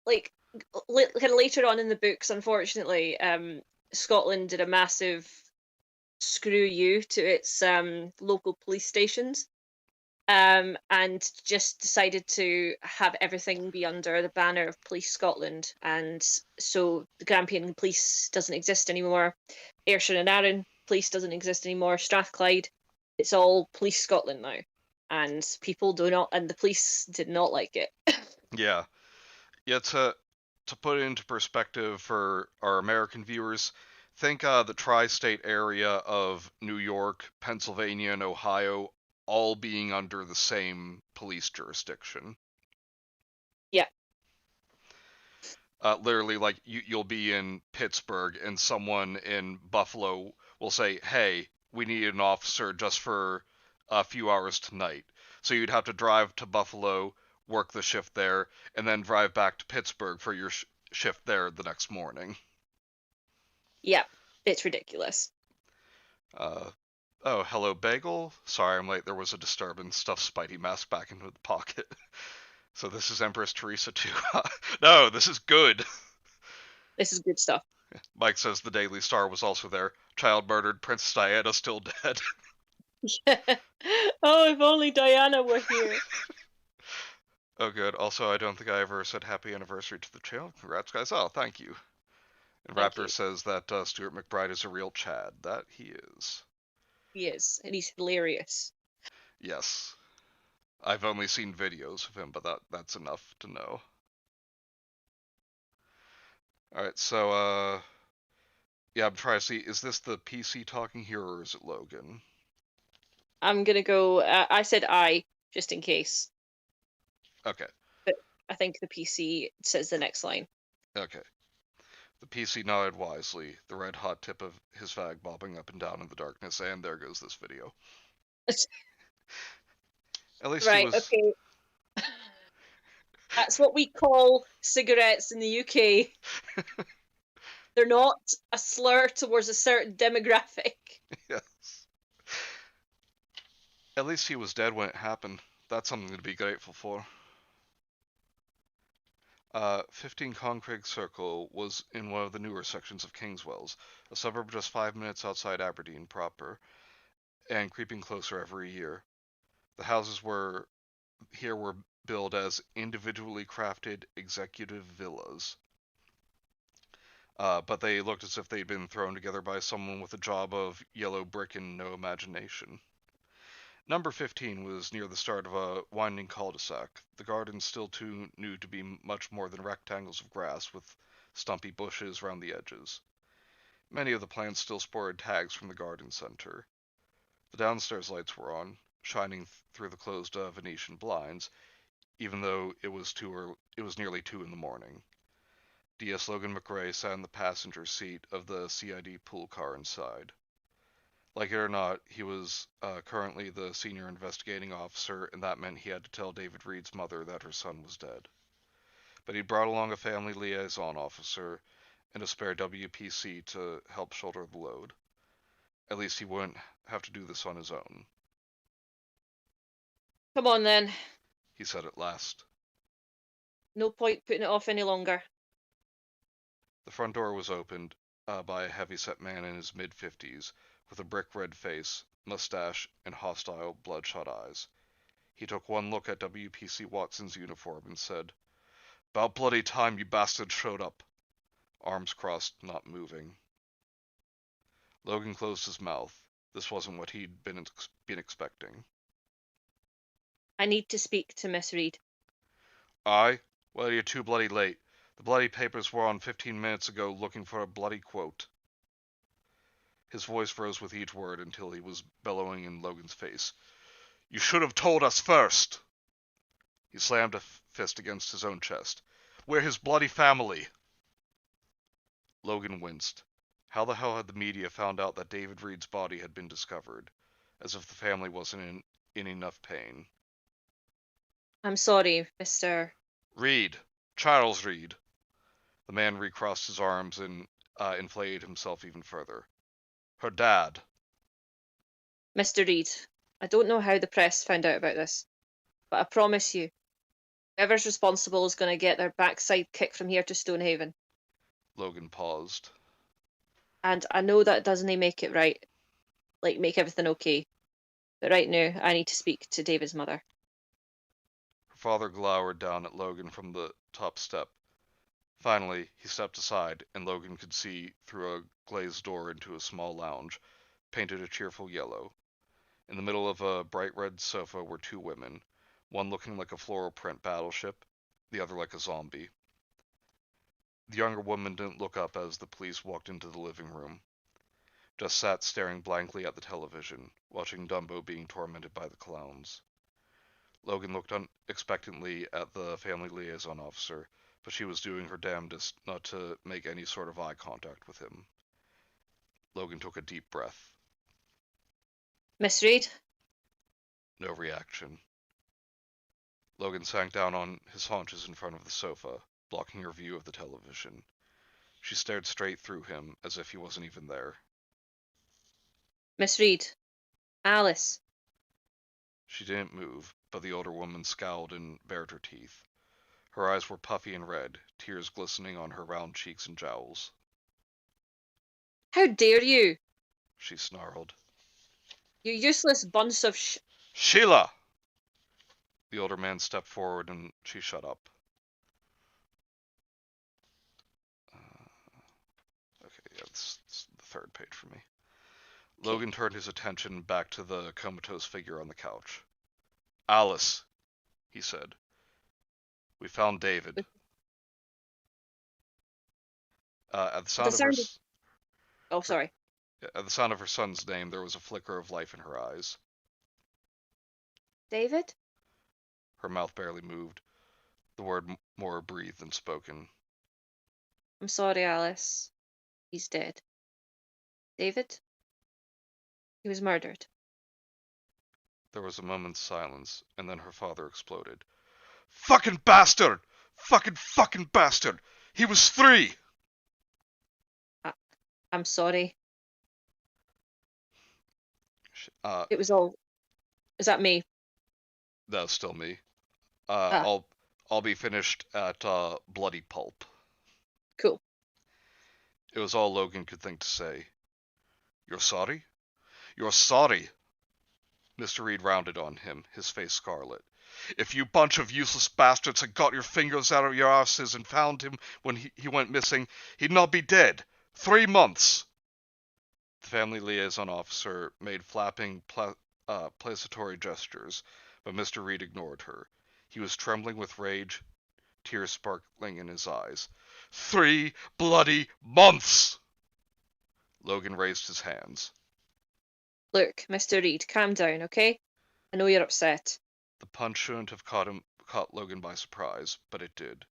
like, kind of later on in the books, unfortunately, Scotland did a massive screw you to its local police stations, and just decided to have everything be under the banner of Police Scotland. And so the Grampian Police doesn't exist anymore. Ayrshire and Arran Police doesn't exist anymore. Strathclyde, it's all Police Scotland now. And people do not, and the police did not like it. Yeah. Yeah, to put it into perspective for our American viewers, think the tri-state area of New York, Pennsylvania, and Ohio all being under the same police jurisdiction. Yeah. Literally, like, you'll be in Pittsburgh and someone in Buffalo will say, hey, we need an officer just for a few hours tonight. So you'd have to drive to Buffalo, work the shift there, and then drive back to Pittsburgh for your shift there the next morning. Yeah, it's ridiculous. Oh, hello, Bagel. Sorry I'm late. There was a disturbance. Stuffed Spidey mask back into the pocket. So this is Empress Teresa too. No, this is good. This is good stuff. Mike says the Daily Star was also there. Child murdered, Princess Diana still dead. Yeah. Oh, if only Diana were here. Oh, good. Also, I don't think I ever said happy anniversary to the channel. Congrats, guys. Oh, thank you. And Raptor says that Stuart MacBride is a real Chad. That he is. He is, and he's hilarious. Yes. I've only seen videos of him, but that's enough to know. Alright, so, yeah, I'm trying to see, is this the PC talking here, or is it Logan? I'm gonna go, I said I, just in case. Okay. But I think the PC says the next line. Okay. The PC nodded wisely, the red-hot tip of his fag bobbing up and down in the darkness, and there goes this video. At least right, he was... okay. That's what we call cigarettes in the UK. They're not a slur towards a certain demographic. Yes. At least he was dead when it happened. That's something to be grateful for. 15 Concrete Circle was in one of the newer sections of Kingswells, a suburb just 5 minutes outside Aberdeen proper, and creeping closer every year. The houses were billed as individually crafted executive villas. but they looked as if they'd been thrown together by someone with a job of yellow brick and no imagination. Number 15 was near the start of a winding cul-de-sac, the garden still too new to be much more than rectangles of grass with stumpy bushes round the edges. Many of the plants still sported tags from the garden center. The downstairs lights were on, shining through the closed Venetian blinds, even though it was nearly 2 in the morning. DS Logan McRae sat in the passenger seat of the CID pool car inside. Like it or not, he was currently the senior investigating officer, and that meant he had to tell David Reed's mother that her son was dead. But he'd brought along a family liaison officer and a spare WPC to help shoulder the load. At least he wouldn't have to do this on his own. Come on then. He said at last. No point putting it off any longer. The front door was opened by a heavy-set man in his mid-50s, with a brick-red face, mustache, and hostile, bloodshot eyes. He took one look at WPC Watson's uniform and said, "About bloody time you bastards showed up." Arms crossed, not moving. Logan closed his mouth. This wasn't what he'd been expecting. I need to speak to Miss Reed. Aye? Well, you're too bloody late. The bloody papers were on 15 minutes ago looking for a bloody quote. His voice rose with each word until he was bellowing in Logan's face. "You should have told us first!" He slammed a fist against his own chest. "We're his bloody family!" Logan winced. How the hell had the media found out that David Reed's body had been discovered? As if the family wasn't in enough pain. I'm sorry, Mr. Reed. Charles Reed. The man recrossed his arms and inflated himself even further. Her dad. Mr. Reed. I don't know how the press found out about this, but I promise you, whoever's responsible is going to get their backside kicked from here to Stonehaven. Logan paused. And I know that doesn't make it right, like make everything okay. But right now, I need to speak to David's mother. Her father glowered down at Logan from the top step. Finally, he stepped aside, and Logan could see through a glazed door into a small lounge, painted a cheerful yellow. In the middle of a bright red sofa were two women, one looking like a floral print battleship, the other like a zombie. The younger woman didn't look up as the police walked into the living room, just sat staring blankly at the television, watching Dumbo being tormented by the clowns. Logan looked expectantly at the family liaison officer, but she was doing her damnedest not to make any sort of eye contact with him. Logan took a deep breath. Miss Reed? No reaction. Logan sank down on his haunches in front of the sofa, blocking her view of the television. She stared straight through him, as if he wasn't even there. Miss Reed? Alice? She didn't move, but the older woman scowled and bared her teeth. Her eyes were puffy and red, tears glistening on her round cheeks and jowls. How dare you? She snarled. You useless bunch of Sheila! The older man stepped forward and she shut up. Okay, yeah, it's the third page for me. Okay. Logan turned his attention back to the comatose figure on the couch. Alice, he said. We found David. At the sound of her... Oh, sorry. At the sound of her son's name, there was a flicker of life in her eyes. David? Her mouth barely moved, the word more breathed than spoken. I'm sorry, Alice. He's dead. David? He was murdered. There was a moment's silence, and then her father exploded. Fucking bastard! Fucking bastard! He was 3! I'm sorry. It was all... Is that me? That's still me. I'll be finished at Bloody Pulp. Cool. It was all Logan could think to say. You're sorry? You're sorry? Mr. Reed rounded on him, his face scarlet. If you bunch of useless bastards had got your fingers out of your asses and found him when he went missing, he'd not be dead. 3 months! The family liaison officer made flapping, placatory gestures, but Mr. Reed ignored her. He was trembling with rage, tears sparkling in his eyes. 3 bloody months! Logan raised his hands. Look, Mr. Reed, calm down, okay? I know you're upset. The punch shouldn't have caught Logan by surprise, but it did.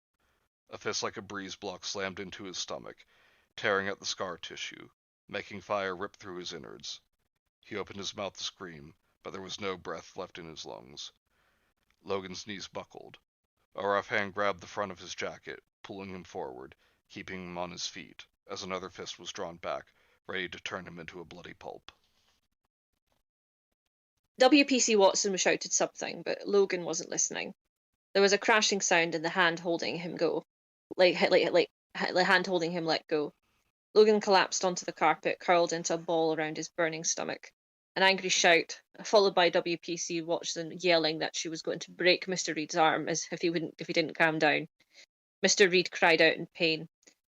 A fist like a breeze block slammed into his stomach, tearing at the scar tissue, making fire rip through his innards. He opened his mouth to scream, but there was no breath left in his lungs. Logan's knees buckled. A rough hand grabbed the front of his jacket, pulling him forward, keeping him on his feet, as another fist was drawn back, ready to turn him into a bloody pulp. WPC Watson was shouted something, but Logan wasn't listening. There was a crashing sound and the hand holding him go. The hand holding him let go. Logan collapsed onto the carpet, curled into a ball around his burning stomach. An angry shout, followed by WPC Watson yelling that she was going to break Mr. Reed's arm as if he didn't calm down. Mr. Reed cried out in pain.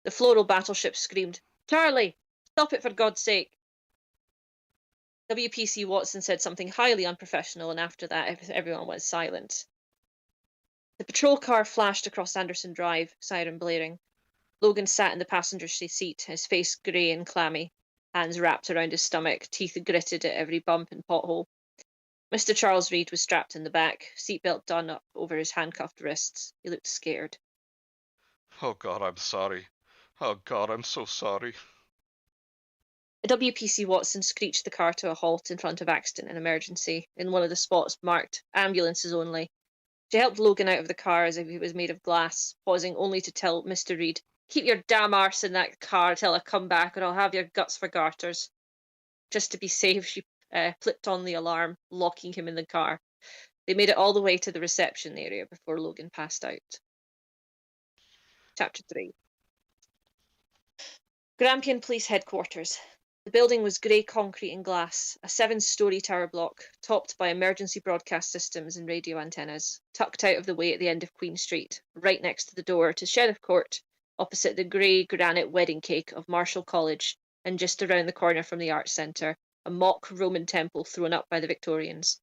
The floral battleship screamed, "Charlie! Stop it for God's sake!" WPC Watson said something highly unprofessional, and after that everyone went silent. The patrol car flashed across Anderson Drive, siren blaring. Logan sat in the passenger seat, his face grey and clammy, hands wrapped around his stomach, teeth gritted at every bump and pothole. Mr. Charles Reed was strapped in the back, seatbelt done up over his handcuffed wrists. He looked scared. Oh God, I'm sorry. Oh God, I'm so sorry. WPC Watson screeched the car to a halt in front of accident and emergency, in one of the spots marked ambulances only. She helped Logan out of the car as if he was made of glass, pausing only to tell Mr. Reed, "Keep your damn arse in that car till I come back, or I'll have your guts for garters." Just to be safe, she flipped on the alarm, locking him in the car. They made it all the way to the reception area before Logan passed out. Chapter 3. Grampian Police Headquarters. The building was grey concrete and glass, a 7-storey tower block, topped by emergency broadcast systems and radio antennas, tucked out of the way at the end of Queen Street, right next to the door to Sheriff Court, opposite the grey granite wedding cake of Marshall College, and just around the corner from the Arts Centre, a mock Roman temple thrown up by the Victorians.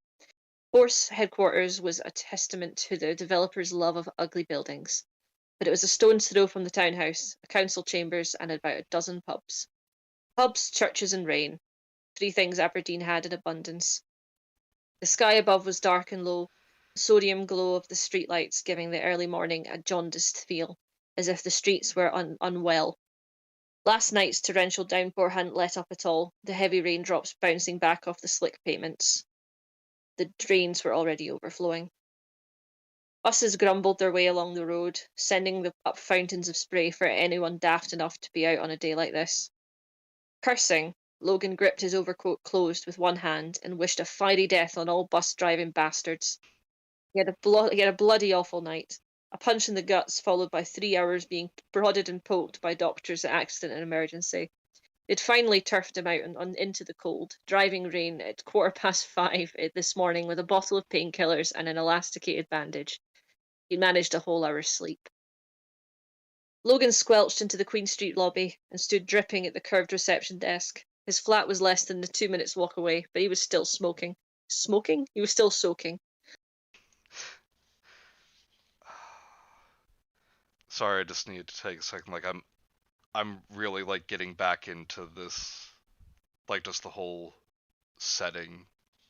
Force Headquarters was a testament to the developers' love of ugly buildings, but it was a stone's throw from the townhouse, a council chambers, and about a dozen pubs. Pubs, churches, and rain. 3 things Aberdeen had in abundance. The sky above was dark and low, the sodium glow of the streetlights giving the early morning a jaundiced feel, as if the streets were unwell. Last night's torrential downpour hadn't let up at all, the heavy raindrops bouncing back off the slick pavements. The drains were already overflowing. Buses grumbled their way along the road, sending up fountains of spray for anyone daft enough to be out on a day like this. Cursing, Logan gripped his overcoat closed with one hand and wished a fiery death on all bus-driving bastards. He had a bloody awful night. A punch in the guts, followed by 3 hours being prodded and poked by doctors at accident and emergency. They'd finally turfed him out into the cold, driving rain at 5:15 this morning with a bottle of painkillers and an elasticated bandage. He'd managed a whole hour's sleep. Logan squelched into the Queen Street lobby and stood dripping at the curved reception desk. His flat was less than the 2 minutes walk away, but he was still smoking. Smoking? He was still soaking. Sorry, I just needed to take a second. Like, I'm really, like, getting back into this, like, just the whole setting,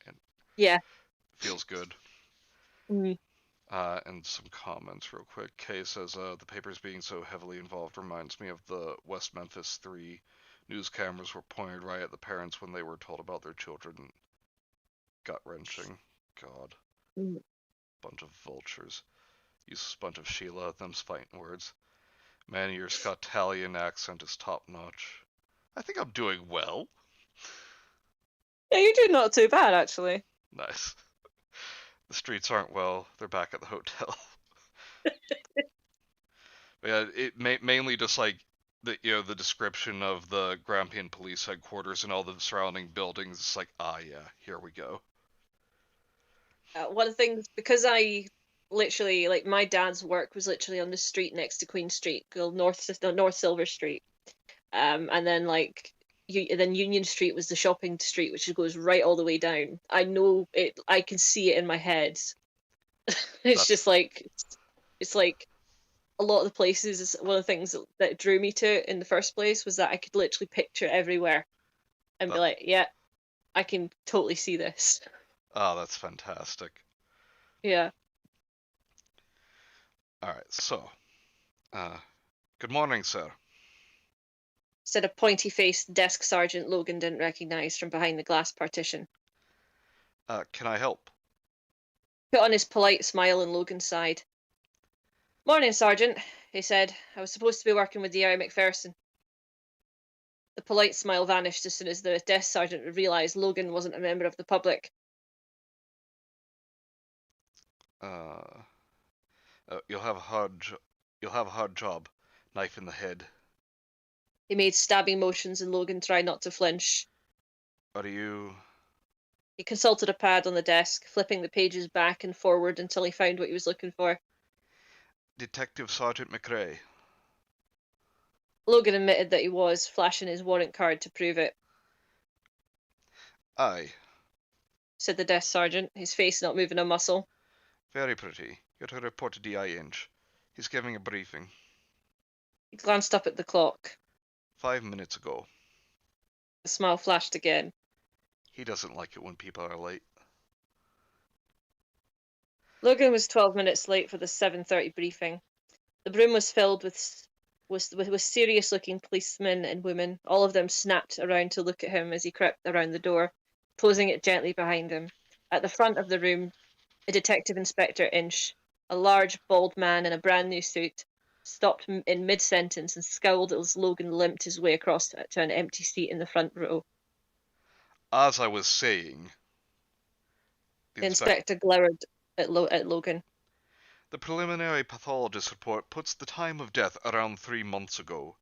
and Yeah. feels good. Mm. And some comments real quick. Kay says, the papers being so heavily involved reminds me of the West Memphis 3 news cameras were pointed right at the parents when they were told about their children. Gut-wrenching. God. Mm. Bunch of vultures. Useless bunch of Sheila, them's fighting words. Man, your Scottalian accent is top-notch. I think I'm doing well. Yeah, you're doing not too bad, actually. Nice. The streets aren't well. They're back at the hotel. Yeah, it mainly just like the the description of the Grampian police headquarters and all the surrounding buildings. It's like, ah, yeah, here we go. one of the things, because I literally, like, my dad's work was literally on the street next to Queen Street, North Silver Street. And then like then Union Street was the shopping street, which goes right all the way down. I know it. I can see it in my head. It's just That's like it's like a lot of the places. One of the things that drew me to it in the first place was that I could literally picture everywhere and be that. like, yeah, I can totally see this. Ah, that's fantastic. Yeah. All right, so, uh, good morning, sir. Said a pointy-faced desk sergeant Logan didn't recognize from behind the glass partition. Can I help? Put on his polite smile and Logan sighed. Morning, Sergeant, he said. I was supposed to be working with D.I. McPherson. The polite smile vanished as soon as the desk sergeant realised Logan wasn't a member of the public. Uh, you'll have a hard job. Knife in the head. He made stabbing motions and Logan tried not to flinch. Are you... He consulted a pad on the desk, flipping the pages back and forward until he found what he was looking for. Detective Sergeant MacRae? Logan admitted that he was, flashing his warrant card to prove it. Aye. Said the desk sergeant, his face not moving a muscle. Very pretty. You're to report to D.I. Inch. He's giving a briefing. He glanced up at the clock. 5 minutes ago. The smile flashed again. He doesn't like it when people are late. Logan was 12 minutes late for the 7:30 briefing. The room was filled with serious-looking policemen and women. All of them snapped around to look at him as he crept around the door, closing it gently behind him. At the front of the room, a Detective Inspector Inch, a large, bald man in a brand-new suit, stopped in mid-sentence and scowled as Logan limped his way across to an empty seat in the front row. As I was saying... The inspector glowered at Logan. The preliminary pathologist report puts the time of death around 3 months ago.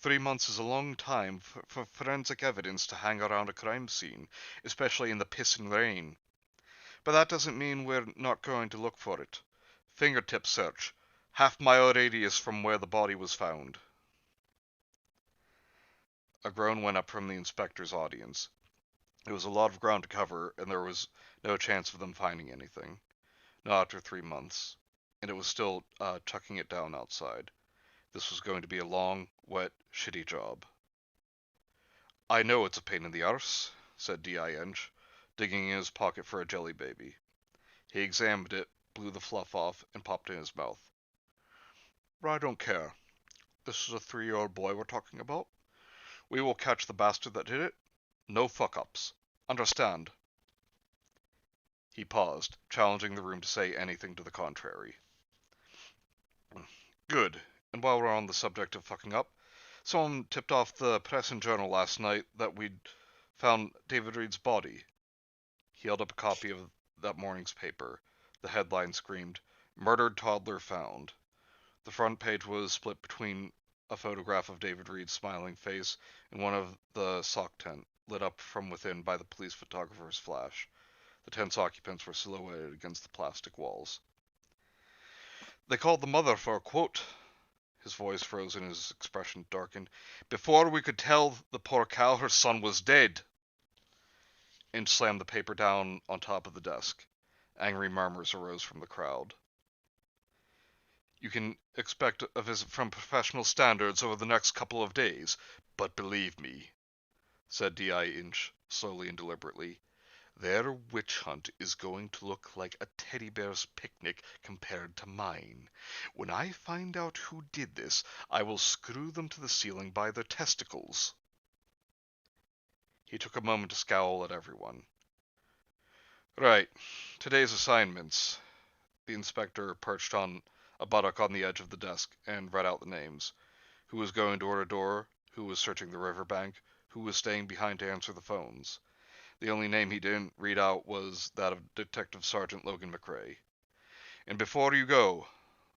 3 months is a long time for forensic evidence to hang around a crime scene, especially in the pissing rain. But that doesn't mean we're not going to look for it. Fingertip search. Half-mile radius from where the body was found. A groan went up from the inspector's audience. It was a lot of ground to cover, and there was no chance of them finding anything. Not after 3 months. And it was still chucking it down outside. This was going to be a long, wet, shitty job. I know it's a pain in the arse, said D.I. Inch, digging in his pocket for a jelly baby. He examined it, blew the fluff off, and popped it in his mouth. But I don't care. This is a 3-year-old boy we're talking about. We will catch the bastard that did it. No fuck-ups. Understand? He paused, challenging the room to say anything to the contrary. Good. And while we're on the subject of fucking up, someone tipped off the Press and Journal last night that we'd found David Reed's body. He held up a copy of that morning's paper. The headline screamed, Murdered Toddler Found. The front page was split between a photograph of David Reed's smiling face and one of the sock tent, lit up from within by the police photographer's flash. The tent's occupants were silhouetted against the plastic walls. They called the mother for a quote. His voice froze and his expression darkened. Before we could tell the poor cow her son was dead. Inch slammed the paper down on top of the desk. Angry murmurs arose from the crowd. You can expect a visit from professional standards over the next couple of days, but believe me, said D.I. Inch, slowly and deliberately, their witch hunt is going to look like a teddy bear's picnic compared to mine. When I find out who did this, I will screw them to the ceiling by their testicles. He took a moment to scowl at everyone. Right, today's assignments. The inspector perched on a buttock on the edge of the desk and read out the names. Who was going door to door, who was searching the riverbank, who was staying behind to answer the phones. The only name he didn't read out was that of Detective Sergeant Logan McRae. And before you go,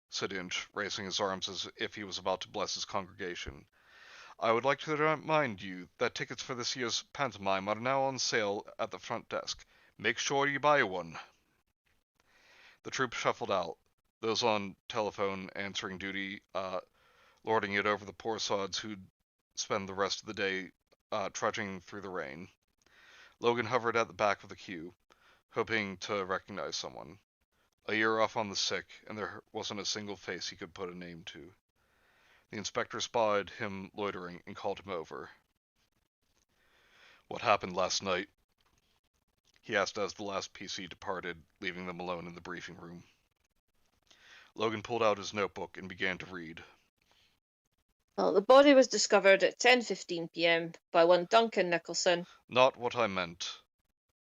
said Inch, raising his arms as if he was about to bless his congregation, I would like to remind you that tickets for this year's pantomime are now on sale at the front desk. Make sure you buy one. The troop shuffled out, those on telephone answering duty lording it over the poor sods who'd spend the rest of the day trudging through the rain. Logan hovered at the back of the queue, hoping to recognize someone. A year off on the sick, and there wasn't a single face he could put a name to. The inspector spotted him loitering and called him over. "What happened last night?" he asked as the last PC departed, leaving them alone in the briefing room. Logan pulled out his notebook and began to read. Well, the body was discovered at 10:15 p.m. by one Duncan Nicholson. "Not what I meant."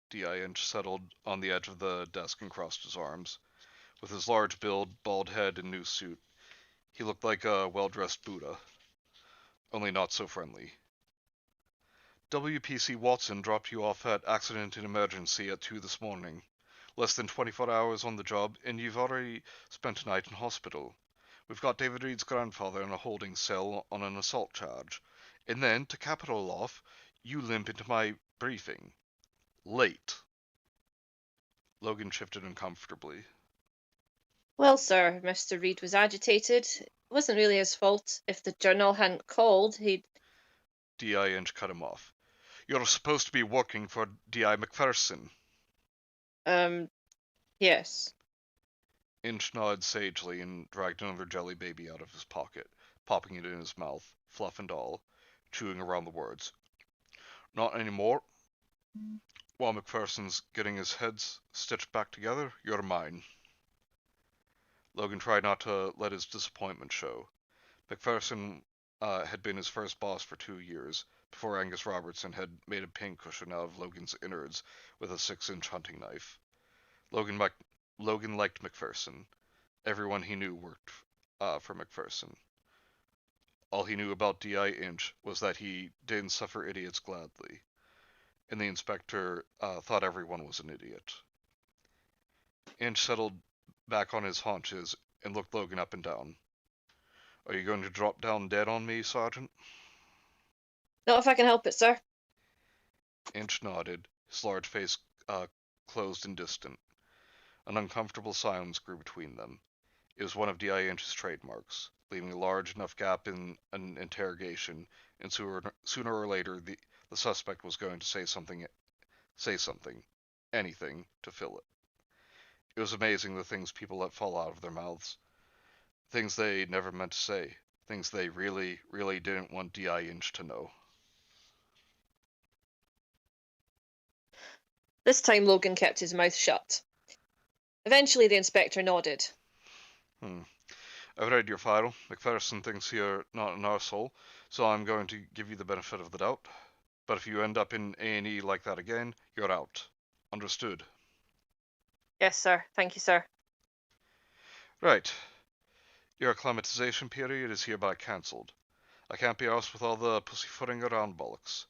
D.I. Inch settled on the edge of the desk and crossed his arms. With his large build, bald head, and new suit, he looked like a well-dressed Buddha, only not so friendly. "WPC Watson dropped you off at Accident and Emergency at 2 this morning. Less than 24 hours on the job, and you've already spent a night in hospital. We've got David Reed's grandfather in a holding cell on an assault charge. And then, to cap it all off, you limp into my briefing. Late." Logan shifted uncomfortably. Well, sir, Mr. Reed was agitated. It wasn't really his fault. If the journal hadn't called, he'd... D.I. Inch cut him off. "You're supposed to be working for D.I. McPherson." Yes. Inch nodded sagely and dragged another jelly baby out of his pocket, popping it in his mouth, fluff and all, chewing around the words. "Not anymore. While McPherson's getting his heads stitched back together, you're mine." Logan tried not to let his disappointment show. McPherson had been his first boss for 2 years, before Angus Robertson had made a pincushion out of Logan's innards with a 6-inch hunting knife. Logan liked McPherson. Everyone he knew worked for McPherson. All he knew about D.I. Inch was that he didn't suffer idiots gladly, and the inspector thought everyone was an idiot. Inch settled back on his haunches and looked Logan up and down. "Are you going to drop down dead on me, Sergeant?" Not if I can help it, sir. Inch nodded, his large face closed and distant. An uncomfortable silence grew between them. It was one of D.I. Inch's trademarks, leaving a large enough gap in an interrogation, and sooner or later the suspect was going to say something, anything, to fill it. It was amazing the things people let fall out of their mouths. Things they never meant to say. Things they really, really didn't want D.I. Inch to know. This time Logan kept his mouth shut. Eventually the inspector nodded. "I've read your file. McPherson thinks you're not an arsehole, so I'm going to give you the benefit of the doubt. But if you end up in A&E like that again, you're out. Understood?" Yes, sir. Thank you, sir. "Right. Your acclimatization period is hereby cancelled. I can't be arsed with all the pussyfooting around bollocks.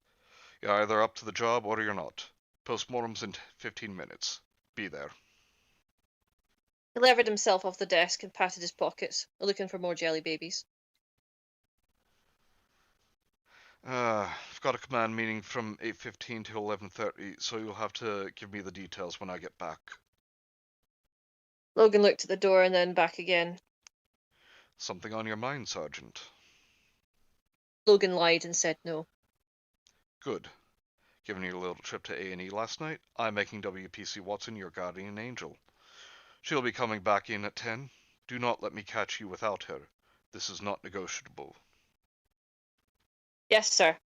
You're either up to the job or you're not. Postmortem's in 15 minutes. Be there." He levered himself off the desk and patted his pockets, looking for more jelly babies. I've got a command meeting from 8:15 to 11:30, so you'll have to give me the details when I get back." Logan looked at the door and then back again. "Something on your mind, Sergeant?" Logan lied and said no. "Good. Given your little trip to A&E last night, I'm making WPC Watson your guardian angel. She'll be coming back in at 10. Do not let me catch you without her. This is not negotiable." Yes, sir.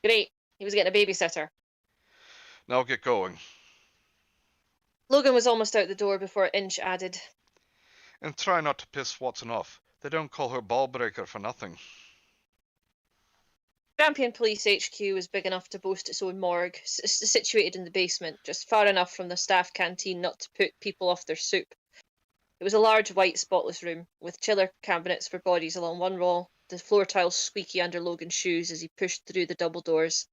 Great. He was getting a babysitter. "Now get going. Logan was almost out the door before Inch added, And try not to piss Watson off. They don't call her ball breaker for nothing." Grampian Police HQ was big enough to boast its own morgue, situated in the basement, just far enough from the staff canteen not to put people off their soup. It was a large, white, spotless room, with chiller cabinets for bodies along one wall, the floor tiles squeaky under Logan's shoes as he pushed through the double doors.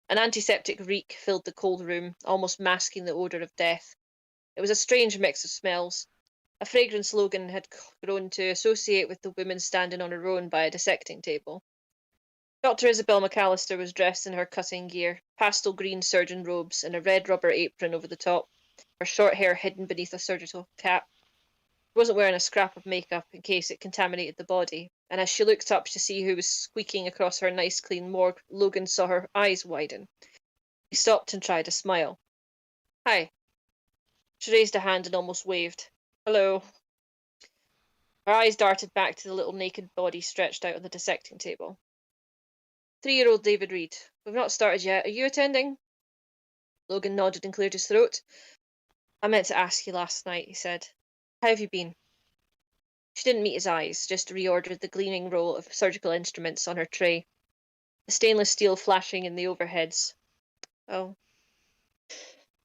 An antiseptic reek filled the cold room, almost masking the odour of death. It was a strange mix of smells, a fragrance Logan had grown to associate with the women standing on her own by a dissecting table. Dr. Isabel McAllister was dressed in her cutting gear, pastel green surgeon robes, and a red rubber apron over the top. her short hair hidden beneath a surgical cap. She wasn't wearing a scrap of makeup in case it contaminated the body, and as she looked up to see who was squeaking across her nice clean morgue, Logan saw her eyes widen. He stopped and tried to smile. Hi. She raised a hand and almost waved. Hello. Her eyes darted back to the little naked body stretched out on the dissecting table. 3-year-old David Reed. We've not started yet. Are you attending? Logan nodded and cleared his throat. I meant to ask you last night, he said. How have you been? She didn't meet his eyes, just reordered the gleaming row of surgical instruments on her tray, the stainless steel flashing in the overheads. Oh.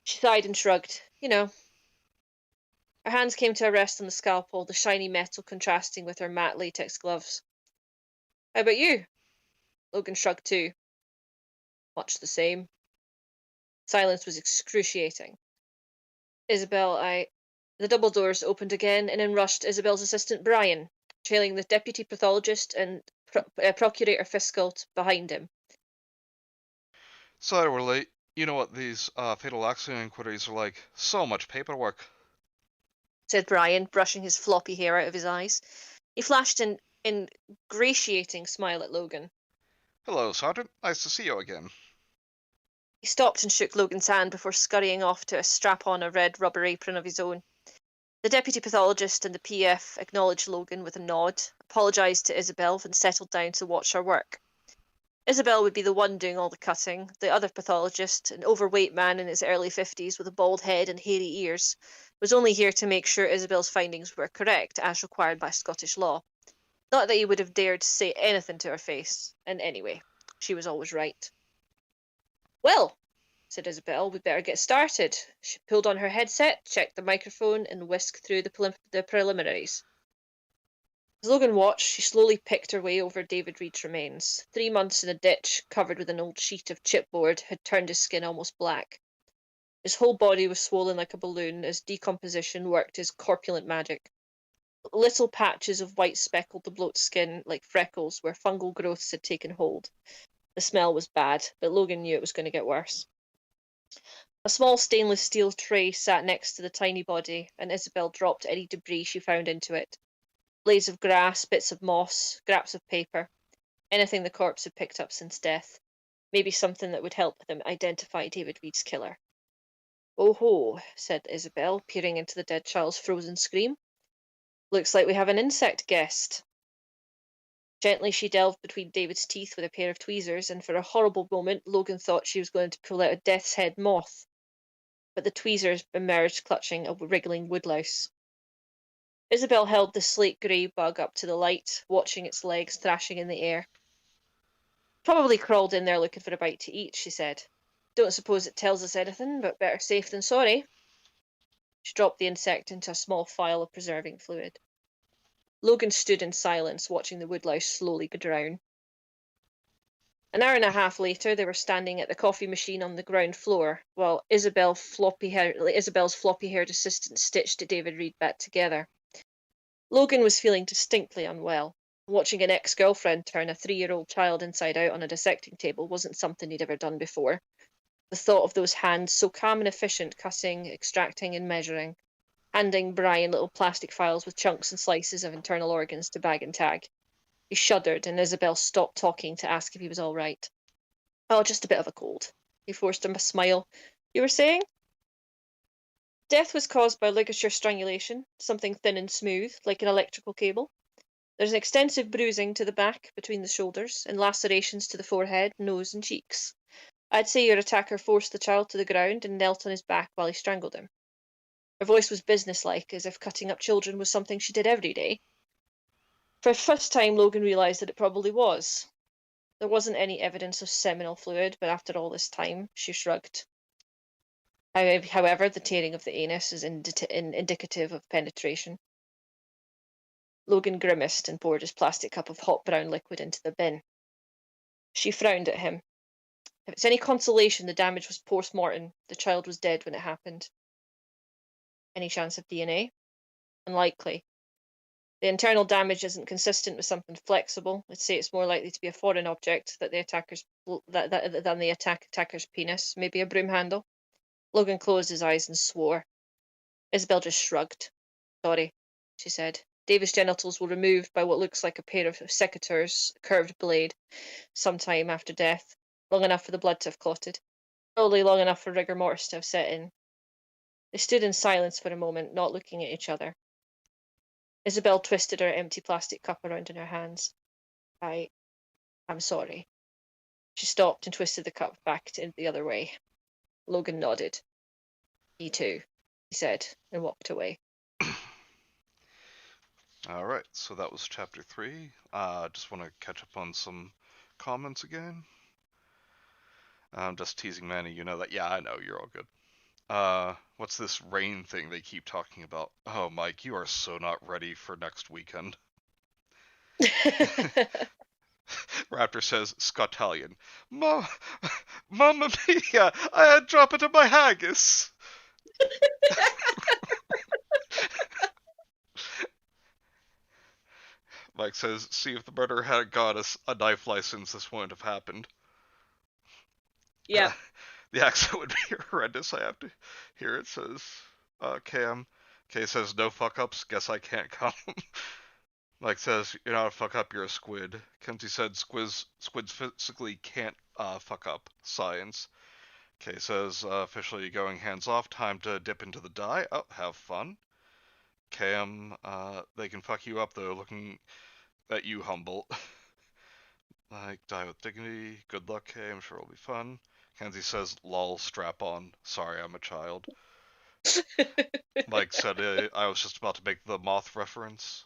She sighed and shrugged. You know. Her hands came to a rest on the scalpel, the shiny metal contrasting with her matte latex gloves. How about you? Logan shrugged too. Much the same. Silence was excruciating. Isabel, The double doors opened again, and in rushed Isabel's assistant Brian, trailing the deputy pathologist and procurator fiscal behind him. Sorry we're late. You know what these fatal accident inquiries are like. So much paperwork. Said Brian, brushing his floppy hair out of his eyes. He flashed an ingratiating smile at Logan. Hello, Sergeant. Nice to see you again. He stopped and shook Logan's hand before scurrying off to strap on a red rubber apron of his own. The deputy pathologist and the PF acknowledged Logan with a nod, apologised to Isabel, and settled down to watch her work. Isabel would be the one doing all the cutting. The other pathologist, an overweight man in his early 50s with a bald head and hairy ears, was only here to make sure Isabel's findings were correct as required by Scottish law. Not that he would have dared to say anything to her face, and anyway, she was always right. Well, said Isabel, we'd better get started. She pulled on her headset, checked the microphone, and whisked through the preliminaries. As Logan watched, she slowly picked her way over David Reed's remains. 3 months in a ditch, covered with an old sheet of chipboard, had turned his skin almost black. His whole body was swollen like a balloon as decomposition worked his corpulent magic. Little patches of white speckled the bloated skin like freckles where fungal growths had taken hold. The smell was bad, but Logan knew it was going to get worse. A small stainless steel tray sat next to the tiny body, and Isabel dropped any debris she found into it. Blades of grass, bits of moss, scraps of paper, anything the corpse had picked up since death. Maybe something that would help them identify David Reed's killer. Oh ho, said Isabel, peering into the dead child's frozen scream. Looks like we have an insect guest. Gently she delved between David's teeth with a pair of tweezers, and for a horrible moment Logan thought she was going to pull out a death's head moth. But the tweezers emerged clutching a wriggling woodlouse. Isabel held the slate-grey bug up to the light, watching its legs thrashing in the air. Probably crawled in there looking for a bite to eat, she said. Don't suppose it tells us anything, but better safe than sorry. She dropped the insect into a small phial of preserving fluid. Logan stood in silence, watching the woodlouse slowly drown. An hour and a half later, they were standing at the coffee machine on the ground floor, while Isabel's floppy-haired assistant stitched David Reed back together. Logan was feeling distinctly unwell. Watching an ex-girlfriend turn a 3-year-old child inside out on a dissecting table wasn't something he'd ever done before. The thought of those hands, so calm and efficient, cutting, extracting and measuring, handing Brian little plastic files with chunks and slices of internal organs to bag and tag. He shuddered, and Isabel stopped talking to ask if he was all right. Oh, just a bit of a cold. He forced him a smile. You were saying? Death was caused by ligature strangulation, something thin and smooth, like an electrical cable. There's an extensive bruising to the back, between the shoulders, and lacerations to the forehead, nose and cheeks. I'd say your attacker forced the child to the ground and knelt on his back while he strangled him. Her voice was businesslike, as if cutting up children was something she did every day. For the first time, Logan realised that it probably was. There wasn't any evidence of seminal fluid, but after all this time, she shrugged. However, the tearing of the anus is indicative of penetration. Logan grimaced and poured his plastic cup of hot brown liquid into the bin. She frowned at him. If it's any consolation, the damage was post-mortem. The child was dead when it happened. Any chance of DNA? Unlikely. The internal damage isn't consistent with something flexible. I'd say it's more likely to be a foreign object than the attacker's penis, maybe a broom handle. Logan closed his eyes and swore. Isabel just shrugged. Sorry, she said. David's genitals were removed by what looks like a pair of secateur's curved blade sometime after death, long enough for the blood to have clotted, probably long enough for rigor mortis to have set in. They stood in silence for a moment, not looking at each other. Isabel twisted her empty plastic cup around in her hands. I'm sorry. She stopped and twisted the cup back the other way. Logan nodded. Me too, he said, and walked away. Alright, so that was chapter 3. Just want to catch up on some comments again. I'm just teasing Manny, you know that. Yeah, I know, you're all good. What's this rain thing they keep talking about? Oh, Mike, you are so not ready for next weekend. Raptor says, Scotalian. Mamma mia, I had drop it in my haggis. Mike says, see if the murderer had got us a knife license, this wouldn't have happened. Yeah. The accent would be horrendous. I have to hear it. Says, Cam. Kay says, no fuck ups. Guess I can't come. Mike says, you're not a fuck up, you're a squid. Kenzie said, squids physically can't fuck up. Science. Kay says, officially going hands off. Time to dip into the dye. Oh, have fun. Cam, they can fuck you up though, looking at you humble. Like, die with dignity. Good luck, Kay. I'm sure it'll be fun. Kenzie says, lol, strap on. Sorry, I'm a child. Mike said, I was just about to make the moth reference.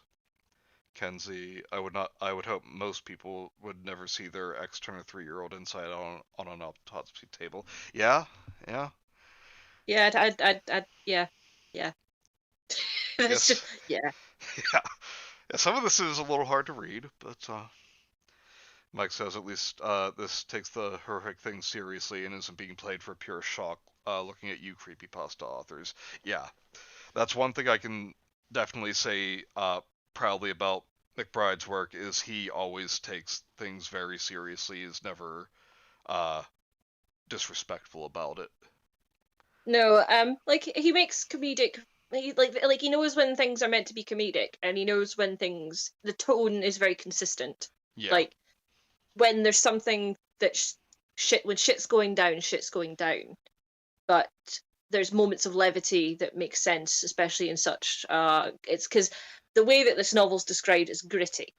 Kenzie, I would hope most people would never see their ex turn a 3-year-old inside on an autopsy table. Yeah. Yeah, yeah. Yes. Just, yeah. Yeah. Some of this is a little hard to read, but Mike says at least this takes the horrific thing seriously and isn't being played for pure shock. Looking at you, creepypasta authors. Yeah, that's one thing I can definitely say proudly about McBride's work is he always takes things very seriously. Is never disrespectful about it. No, like he makes comedic. He knows when things are meant to be comedic, and he knows when the tone is very consistent. Yeah. Like when there's something that when shit's going down, but there's moments of levity that make sense, especially in such it's because the way that this novel's described is gritty,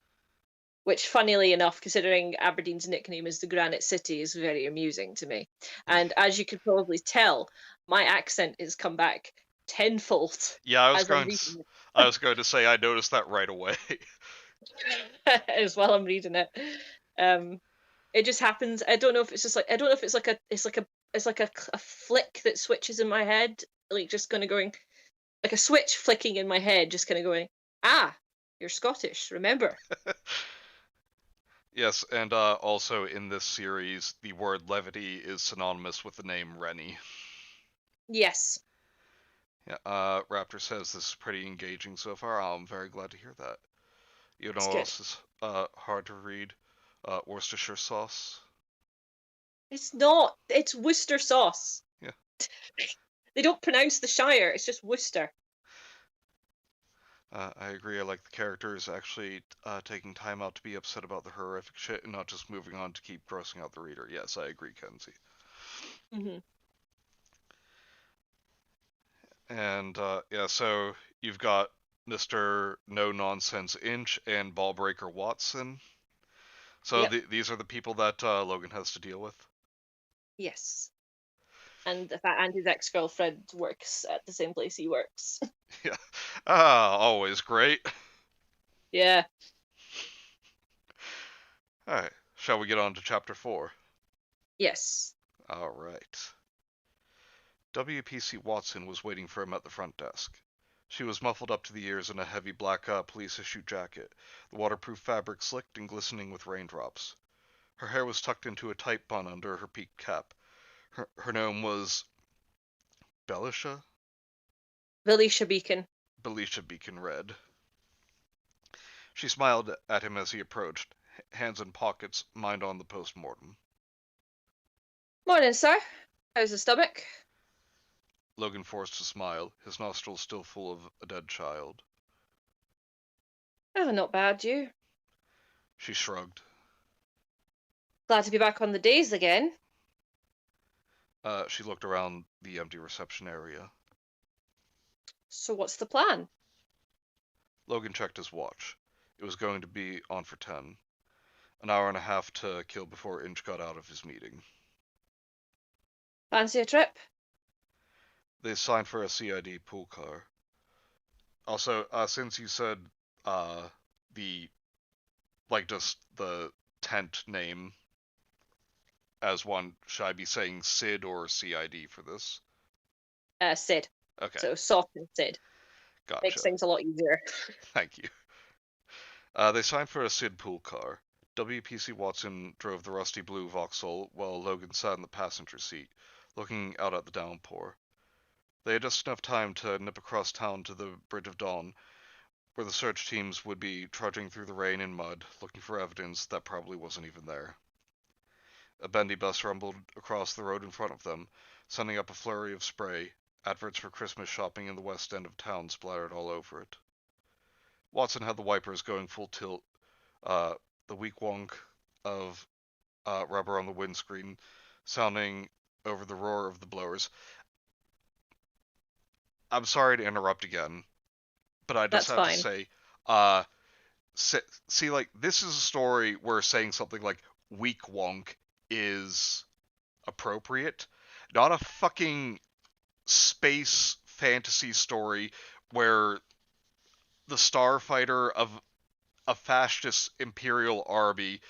which funnily enough, considering Aberdeen's nickname is the Granite City, is very amusing to me. And as you could probably tell, my accent has come back tenfold. Yeah, I was going to say I noticed that right away. As well, I'm reading it. It just happens. I don't know if it's like a flick that switches in my head, like just kind of going, like a switch flicking in my head, just kind of going, you're Scottish, remember? Yes, and also in this series, the word levity is synonymous with the name Rennie. Yes. Yeah, Raptor says this is pretty engaging so far. I'm very glad to hear that. You know what else is hard to read? Worcestershire sauce. It's not. It's Worcester sauce. Yeah. They don't pronounce the Shire. It's just Worcester. I agree. I like the characters actually taking time out to be upset about the horrific shit and not just moving on to keep grossing out the reader. Yes, I agree, Kenzie. Mm-hmm. And yeah, so you've got Mr. No Nonsense Inch and Ballbreaker Watson. So these are the people that Logan has to deal with. Yes. And his ex-girlfriend works at the same place he works. Yeah. Always great. Yeah. Alright, shall we get on to chapter 4? Yes. Alright. WPC Watson was waiting for him at the front desk. She was muffled up to the ears in a heavy black police-issue jacket, the waterproof fabric slicked and glistening with raindrops. Her hair was tucked into a tight bun under her peaked cap. Her name was Belisha? Belisha Beacon. Belisha Beacon Red. She smiled at him as he approached, hands in pockets, mind on the post-mortem. Morning, sir. How's the stomach? Logan forced a smile, his nostrils still full of a dead child. Oh, not bad, you. She shrugged. Glad to be back on the days again. She looked around the empty reception area. So what's the plan? Logan checked his watch. It was going to be on for 10. An hour and a half to kill before Inch got out of his meeting. Fancy a trip? They signed for a CID pool car. Also, since you said the just the tent name as one, should I be saying Sid or CID for this? Sid. Okay. So soft and Sid. Gotcha. Makes things a lot easier. Thank you. They signed for a Sid pool car. WPC Watson drove the rusty blue Vauxhall while Logan sat in the passenger seat, looking out at the downpour. They had just enough time to nip across town to the Bridge of Dawn, where the search teams would be trudging through the rain and mud, looking for evidence that probably wasn't even there. A bendy bus rumbled across the road in front of them, sending up a flurry of spray, adverts for Christmas shopping in the west end of town splattered all over it. Watson had the wipers going full tilt, the weak wonk of rubber on the windscreen sounding over the roar of the blowers. I'm sorry to interrupt again, but I just have to say, see, like, this is a story where saying something like weak wonk is appropriate, not a fucking space fantasy story where the starfighter of a fascist imperial army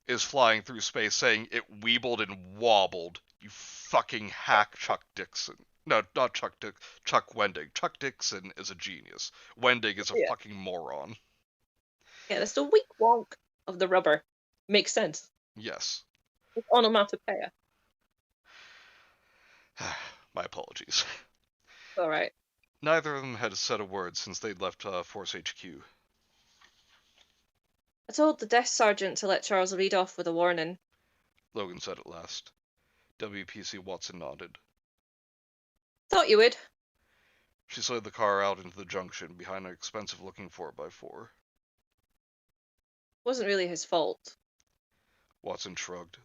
is flying through space saying it weebled and wobbled. You fucking hack Chuck Dixon. No, not Chuck Dixon. Chuck Wendig. Chuck Dixon is a genius. Wendig is a fucking moron. Yeah, that's the weak wonk of the rubber. Makes sense. Yes. It's onomatopoeia. My apologies. All right. Neither of them had said a word since they'd left Force HQ. I told the desk sergeant to let Charles read off with a warning. Logan said at last. WPC Watson nodded. Thought you would. She slid the car out into the junction behind an expensive-looking 4x4. Wasn't really his fault. Watson shrugged.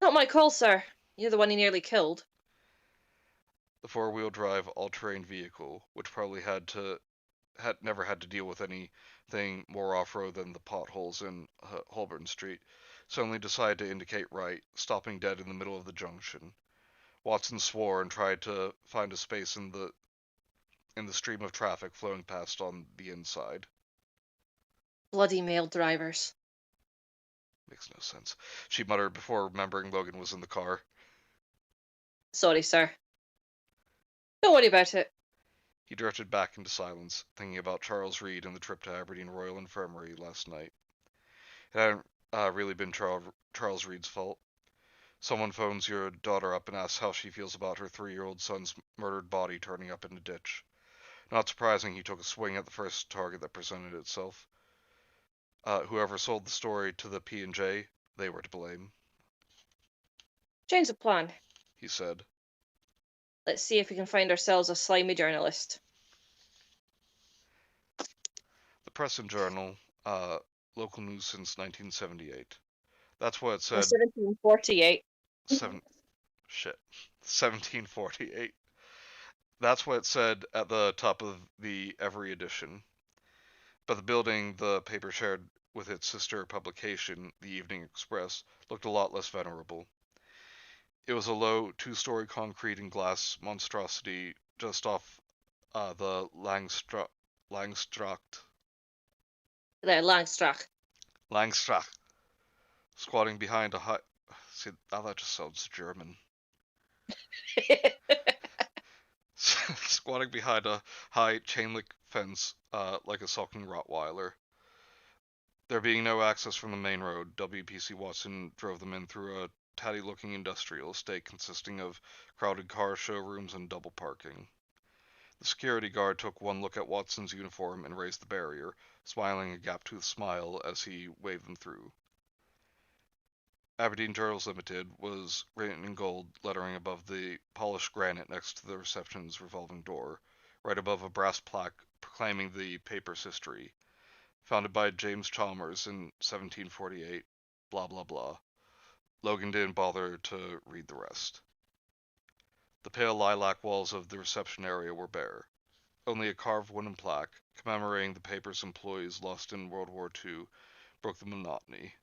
Not my call, sir. You're the one he nearly killed. The four-wheel drive all-terrain vehicle, which probably had never had to deal with anything more off-road than the potholes in Holborn Street, suddenly decided to indicate right, stopping dead in the middle of the junction. Watson swore and tried to find a space in the stream of traffic flowing past on the inside. Bloody male drivers. Makes no sense, she muttered before remembering Logan was in the car. Sorry, sir. Don't worry about it. He drifted back into silence, thinking about Charles Reed and the trip to Aberdeen Royal Infirmary last night. It hadn't really been Charles Reed's fault. Someone phones your daughter up and asks how she feels about her 3-year-old son's murdered body turning up in a ditch. Not surprising he took a swing at the first target that presented itself. Whoever sold the story to the P&J, they were to blame. Change of plan, he said. Let's see if we can find ourselves a slimy journalist. The Press and Journal, local news since 1978. That's what it said. 1748. 1748. That's what it said at the top of the every edition. But the building the paper shared with its sister publication, the Evening Express, looked a lot less venerable. It was a low, 2-story concrete and glass monstrosity just off the Langstracht. Langstracht. Squatting behind a high... See, now that just sounds German. Squatting behind a high chain-link fence like a sulking Rottweiler. There being no access from the main road, WPC Watson drove them in through a tatty-looking industrial estate consisting of crowded car showrooms and double parking. The security guard took one look at Watson's uniform and raised the barrier, smiling a gap-toothed smile as he waved them through. Aberdeen Journals Limited was written in gold lettering above the polished granite next to the reception's revolving door, right above a brass plaque proclaiming the paper's history. Founded by James Chalmers in 1748, blah blah blah. Logan didn't bother to read the rest. The pale lilac walls of the reception area were bare. Only a carved wooden plaque, commemorating the paper's employees lost in World War II, broke the monotony.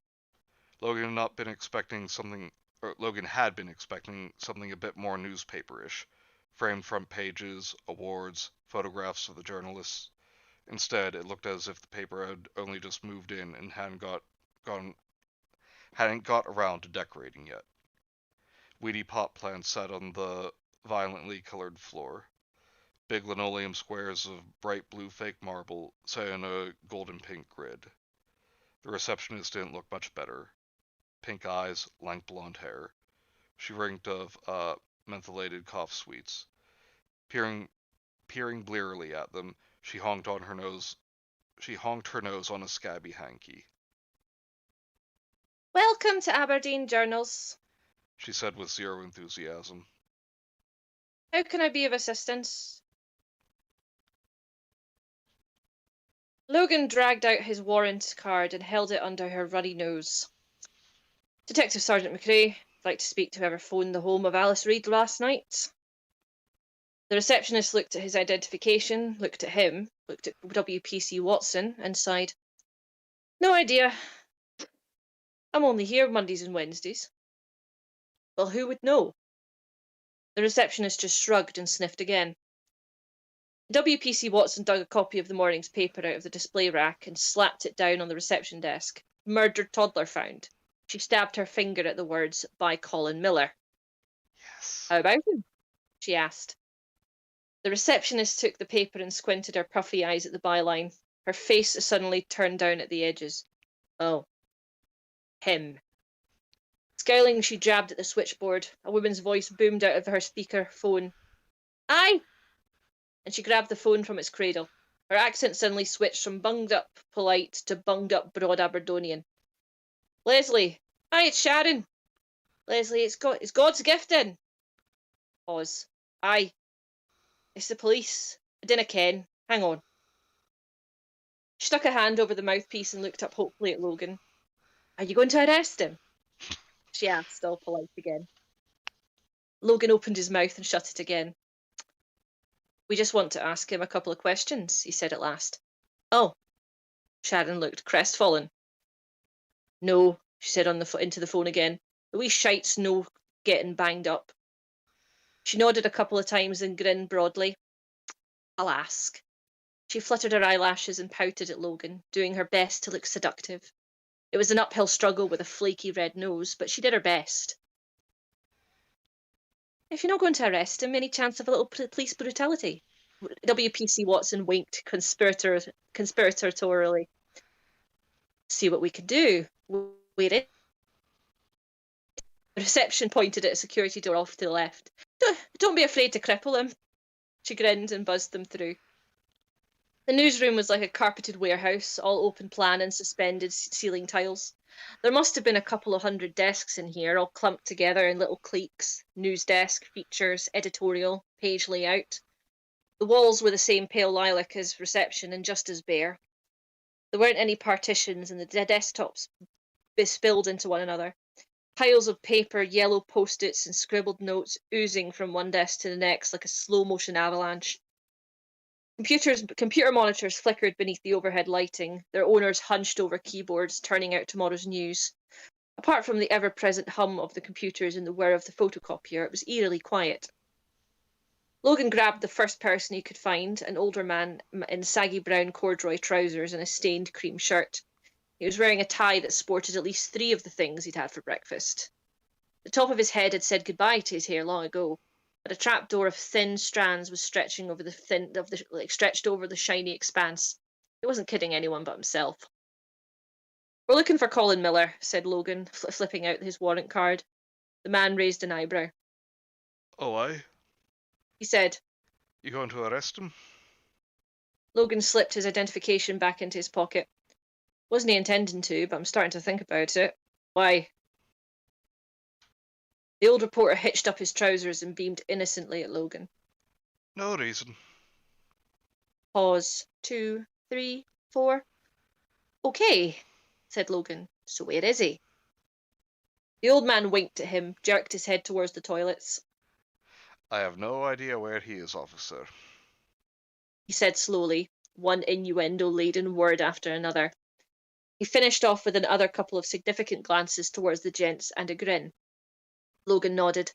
Logan had been expecting something a bit more newspaperish. Framed front pages, awards, photographs of the journalists. Instead, it looked as if the paper had only just moved in and hadn't got around to decorating yet. Weedy pot plants sat on the violently colored floor. Big linoleum squares of bright blue fake marble sat on a golden pink grid. The receptionist didn't look much better. Pink eyes, lank blonde hair. She reeked of mentholated cough sweets. Peering blearily at them, she honked her nose on a scabby hanky. Welcome to Aberdeen Journals, She said with zero enthusiasm. How can I be of assistance? Logan dragged out his warrant card and held it under her ruddy nose. Detective Sergeant McRae, I'd like to speak to whoever phoned the home of Alice Reed last night. The receptionist looked at his identification, looked at him, looked at WPC Watson, and sighed. No idea. I'm only here Mondays and Wednesdays. Well, who would know? The receptionist just shrugged and sniffed again. WPC Watson dug a copy of the morning's paper out of the display rack and slapped it down on the reception desk. Murdered toddler found. She stabbed her finger at the words, by Colin Miller. Yes. How about him? She asked. The receptionist took the paper and squinted her puffy eyes at the byline. Her face suddenly turned down at the edges. Oh. Him. Scowling, she jabbed at the switchboard. A woman's voice boomed out of her speaker phone. Aye! And she grabbed the phone from its cradle. Her accent suddenly switched from bunged up polite to bunged up broad Aberdonian. Leslie. Aye, it's Sharon. Leslie, it's God's gifting. Pause. Aye. It's the police. I dinna ken. Hang on. She stuck a hand over the mouthpiece and looked up hopefully at Logan. Are you going to arrest him? She asked, still polite again. Logan opened his mouth and shut it again. We just want to ask him a couple of questions, he said at last. Oh. Sharon looked crestfallen. No, she said into the phone again. The wee shite's no getting banged up. She nodded a couple of times and grinned broadly. I'll ask. She fluttered her eyelashes and pouted at Logan, doing her best to look seductive. It was an uphill struggle with a flaky red nose, but she did her best. If you're not going to arrest him, any chance of a little police brutality? WPC Watson winked conspiratorially. See what we can do. Wait it. The reception pointed at a security door off to the left. Don't be afraid to cripple him. She grinned and buzzed them through. The newsroom was like a carpeted warehouse, all open plan and suspended ceiling tiles. There must have been a couple of 100 desks in here, all clumped together in little cliques. News desk, features, editorial, page layout. The walls were the same pale lilac as reception and just as bare. There weren't any partitions and the desktops spilled into one another. Piles of paper, yellow post-its and scribbled notes oozing from one desk to the next like a slow-motion avalanche. Computer monitors flickered beneath the overhead lighting, their owners hunched over keyboards, turning out tomorrow's news. Apart from the ever-present hum of the computers and the whir of the photocopier, it was eerily quiet. Logan grabbed the first person he could find, an older man in saggy brown corduroy trousers and a stained cream shirt. He was wearing a tie that sported at least 3 of the things he'd had for breakfast. The top of his head had said goodbye to his hair long ago, but a trapdoor of thin strands was stretched over the shiny expanse. He wasn't kidding anyone but himself. We're looking for Colin Miller, said Logan, flipping out his warrant card. The man raised an eyebrow. Oh, aye? He said. You going to arrest him? Logan slipped his identification back into his pocket. Wasn't he intending to, but I'm starting to think about it. Why? The old reporter hitched up his trousers and beamed innocently at Logan. No reason. Pause. 2, 3, 4. Okay, said Logan. So where is he? The old man winked at him, jerked his head towards the toilets. I have no idea where he is, officer. He said slowly, one innuendo-laden word after another. He finished off with another couple of significant glances towards the gents and a grin. Logan nodded.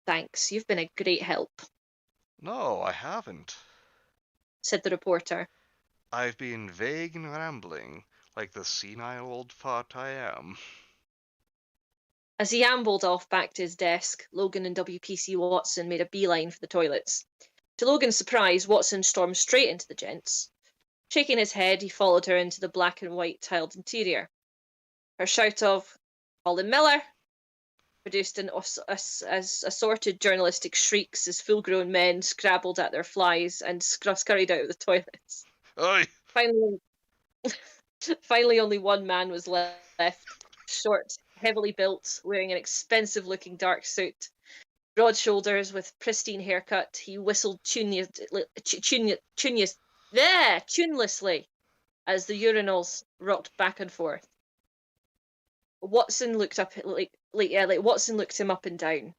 Thanks, you've been a great help, No, I haven't. said the reporter. I've been vague and rambling, like the senile old fart I am. As he ambled off back to his desk, Logan and WPC Watson made a beeline for the toilets. To Logan's surprise, Watson stormed straight into the gents. Shaking his head, he followed her into the black and white tiled interior. Her shout of, "Colin Miller!" produced an assorted journalistic shrieks as full-grown men scrabbled at their flies and scurried out of the toilets. Oi! Finally, only one man was left, short, heavily built, wearing an expensive-looking dark suit. Broad shoulders with pristine haircut, he whistled tunelessly as the urinals rocked back and forth. Watson looked up Watson looked him up and down.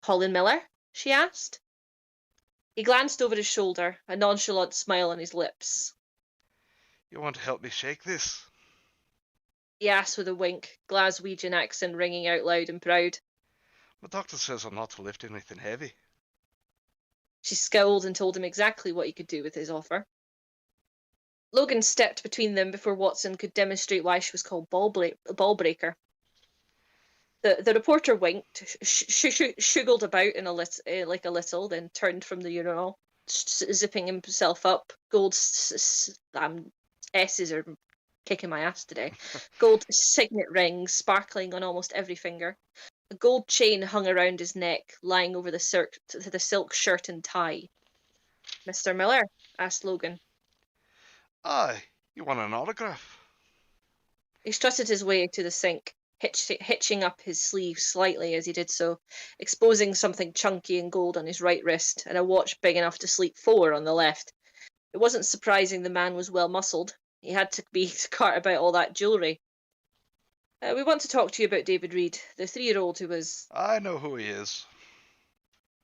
Colin Miller? She asked. He glanced over his shoulder, a nonchalant smile on his lips. You want to help me shake this? He asked with a wink, Glaswegian accent ringing out loud and proud. My doctor says I'm not to lift anything heavy. She scowled and told him exactly what he could do with his offer. Logan stepped between them before Watson could demonstrate why she was called Ballbreaker. The reporter winked, shuggled about in a little, then turned from the urinal, zipping himself up. Gold S's are kicking my ass today. Gold signet rings sparkling on almost every finger. A gold chain hung around his neck, lying over the silk shirt and tie. Mr. Miller? Asked Logan. Aye, you want an autograph? He strutted his way to the sink, hitching up his sleeve slightly as he did so, exposing something chunky and gold on his right wrist and a watch big enough to sleep 4 on the left. It wasn't surprising the man was well muscled. He had to be to cart about all that jewellery. We want to talk to you about David Reed, the 3-year-old who was... I know who he is,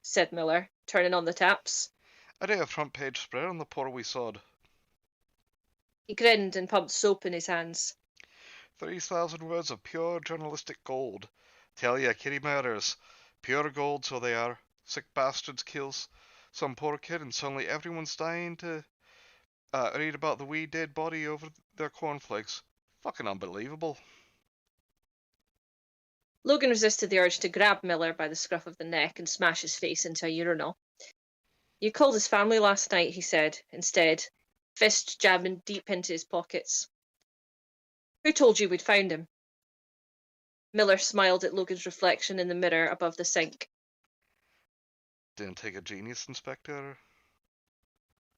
said Miller, turning on the taps. I did a front page spread on the poor wee sod. He grinned and pumped soap in his hands. 3,000 words of pure journalistic gold. Tell ya, kitty murders. Pure gold, so they are. Sick bastards kills some poor kid and suddenly everyone's dying to read about the wee dead body over their cornflakes. Fucking unbelievable. Logan resisted the urge to grab Miller by the scruff of the neck and smash his face into a urinal. You called his family last night, he said, instead, fist jabbing deep into his pockets. Who told you we'd found him? Miller smiled at Logan's reflection in the mirror above the sink. Didn't take a genius, Inspector.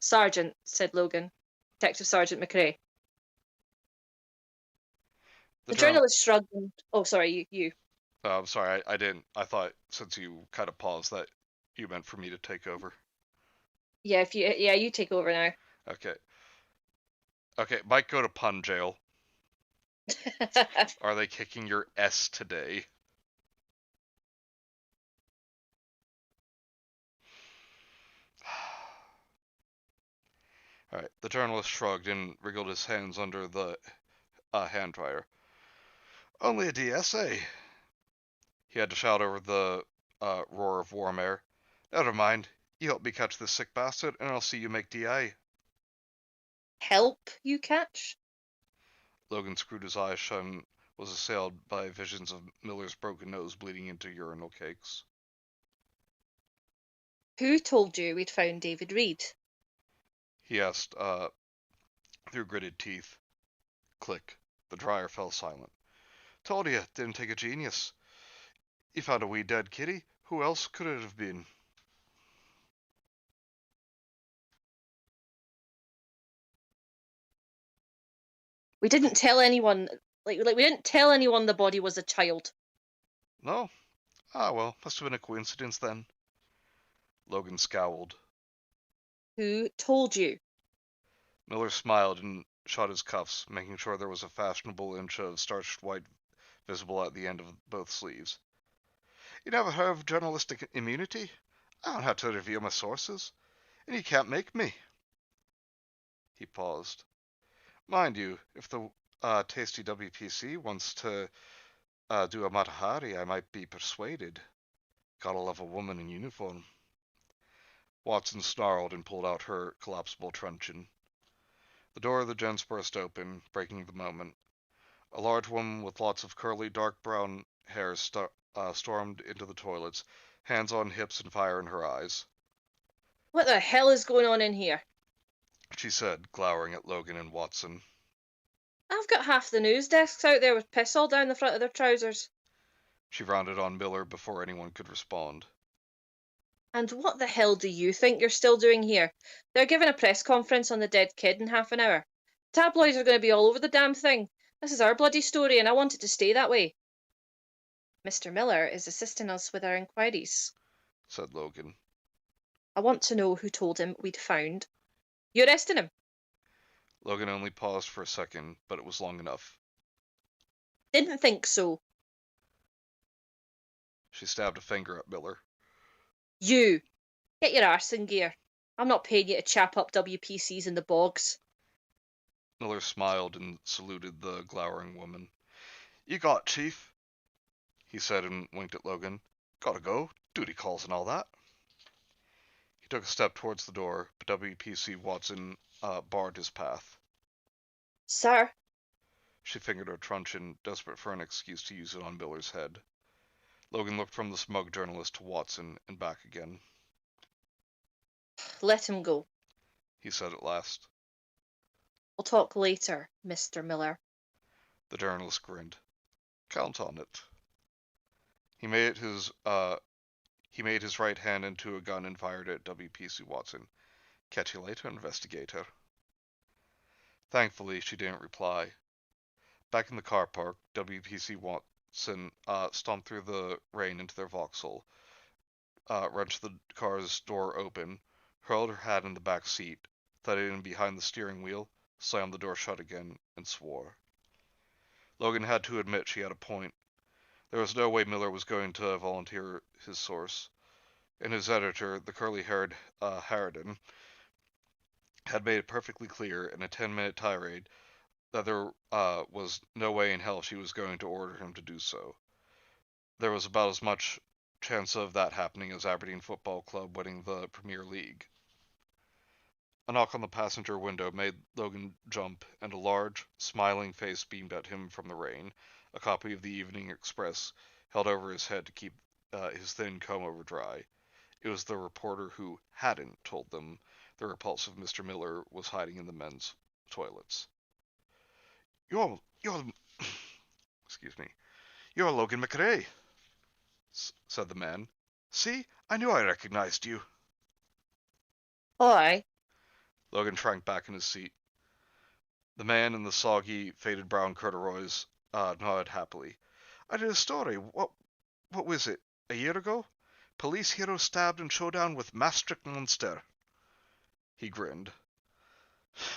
Sergeant, said Logan. Detective Sergeant McRae. The journalist shrugged and... Oh, sorry, you. I'm sorry, I didn't. I thought since you kind of paused that you meant for me to take over. Yeah, you take over now. Okay, might go to pun jail. Are they kicking your S today? Alright, the journalist shrugged and wriggled his hands under the hand dryer. Only a DSA. He had to shout over the roar of warm air. Never mind. You help me catch this sick bastard, and I'll see you make DI. Help you catch? Logan screwed his eyes shut and was assailed by visions of Miller's broken nose bleeding into urinal cakes. Who told you we'd found David Reed? He asked, through gritted teeth. Click. The dryer fell silent. Told you, didn't take a genius. You found a wee dead kitty. Who else could it have been? We didn't tell anyone. We didn't tell anyone the body was a child. No, Ah, well, must have been a coincidence then. Logan scowled. Who told you? Miller smiled and shot his cuffs, making sure there was a fashionable inch of starched white visible at the end of both sleeves. You never heard of journalistic immunity? I don't have to reveal my sources, and you can't make me. He paused. Mind you, if the tasty WPC wants to do a Matahari, I might be persuaded. Gotta love a woman in uniform. Watson snarled and pulled out her collapsible truncheon. The door of the gents burst open, breaking the moment. A large woman with lots of curly, dark brown hair stormed into the toilets, hands on hips and fire in her eyes. What the hell is going on in here? She said, glowering at Logan and Watson. I've got half the news desks out there with piss all down the front of their trousers. She rounded on Miller before anyone could respond. And what the hell do you think you're still doing here? They're giving a press conference on the dead kid in half an hour. Tabloids are going to be all over the damn thing. This is our bloody story, and I want it to stay that way. Mr. Miller is assisting us with our inquiries, Said Logan. I want to know who told him we'd found. You arresting him? Logan only paused for a second, but it was long enough. Didn't think so. She stabbed a finger at Miller. You! Get your arse in gear. I'm not paying you to chap up WPCs in the bogs. Miller smiled and saluted the glowering woman. You got it, Chief, he said and winked at Logan. Gotta go. Duty calls and all that. He took a step towards the door, but WPC Watson barred his path. Sir? She fingered her truncheon, desperate for an excuse to use it on Miller's head. Logan looked from the smug journalist to Watson and back again. Let him go, He said at last. We'll talk later, Mr. Miller. The journalist grinned. Count on it. He made his right hand into a gun and fired at WPC Watson. Catch you later, investigator. Thankfully, she didn't reply. Back in the car park, WPC Watson stomped through the rain into their Vauxhall, wrenched the car's door open, hurled her hat in the back seat, thudded in behind the steering wheel, slammed the door shut again, and swore. Logan had to admit she had a point. There was no way Miller was going to volunteer his source, and his editor, the curly-haired Harridan, had made it perfectly clear in a 10-minute tirade that there was no way in hell she was going to order him to do so. There was about as much chance of that happening as Aberdeen Football Club winning the Premier League. A knock on the passenger window made Logan jump, and a large, smiling face beamed at him from the rain, a copy of the Evening Express held over his head to keep his thin comb-over dry. It was the reporter who hadn't told them the repulsive Mr. Miller was hiding in the men's toilets. You're excuse me, you're Logan McRae, said the man. See, I knew I recognized you. Aye. Logan shrank back in his seat. The man in the soggy, faded brown corduroys nodded happily. I did a story. What was it? A year ago? Police hero stabbed in showdown with Maastricht monster. He grinned.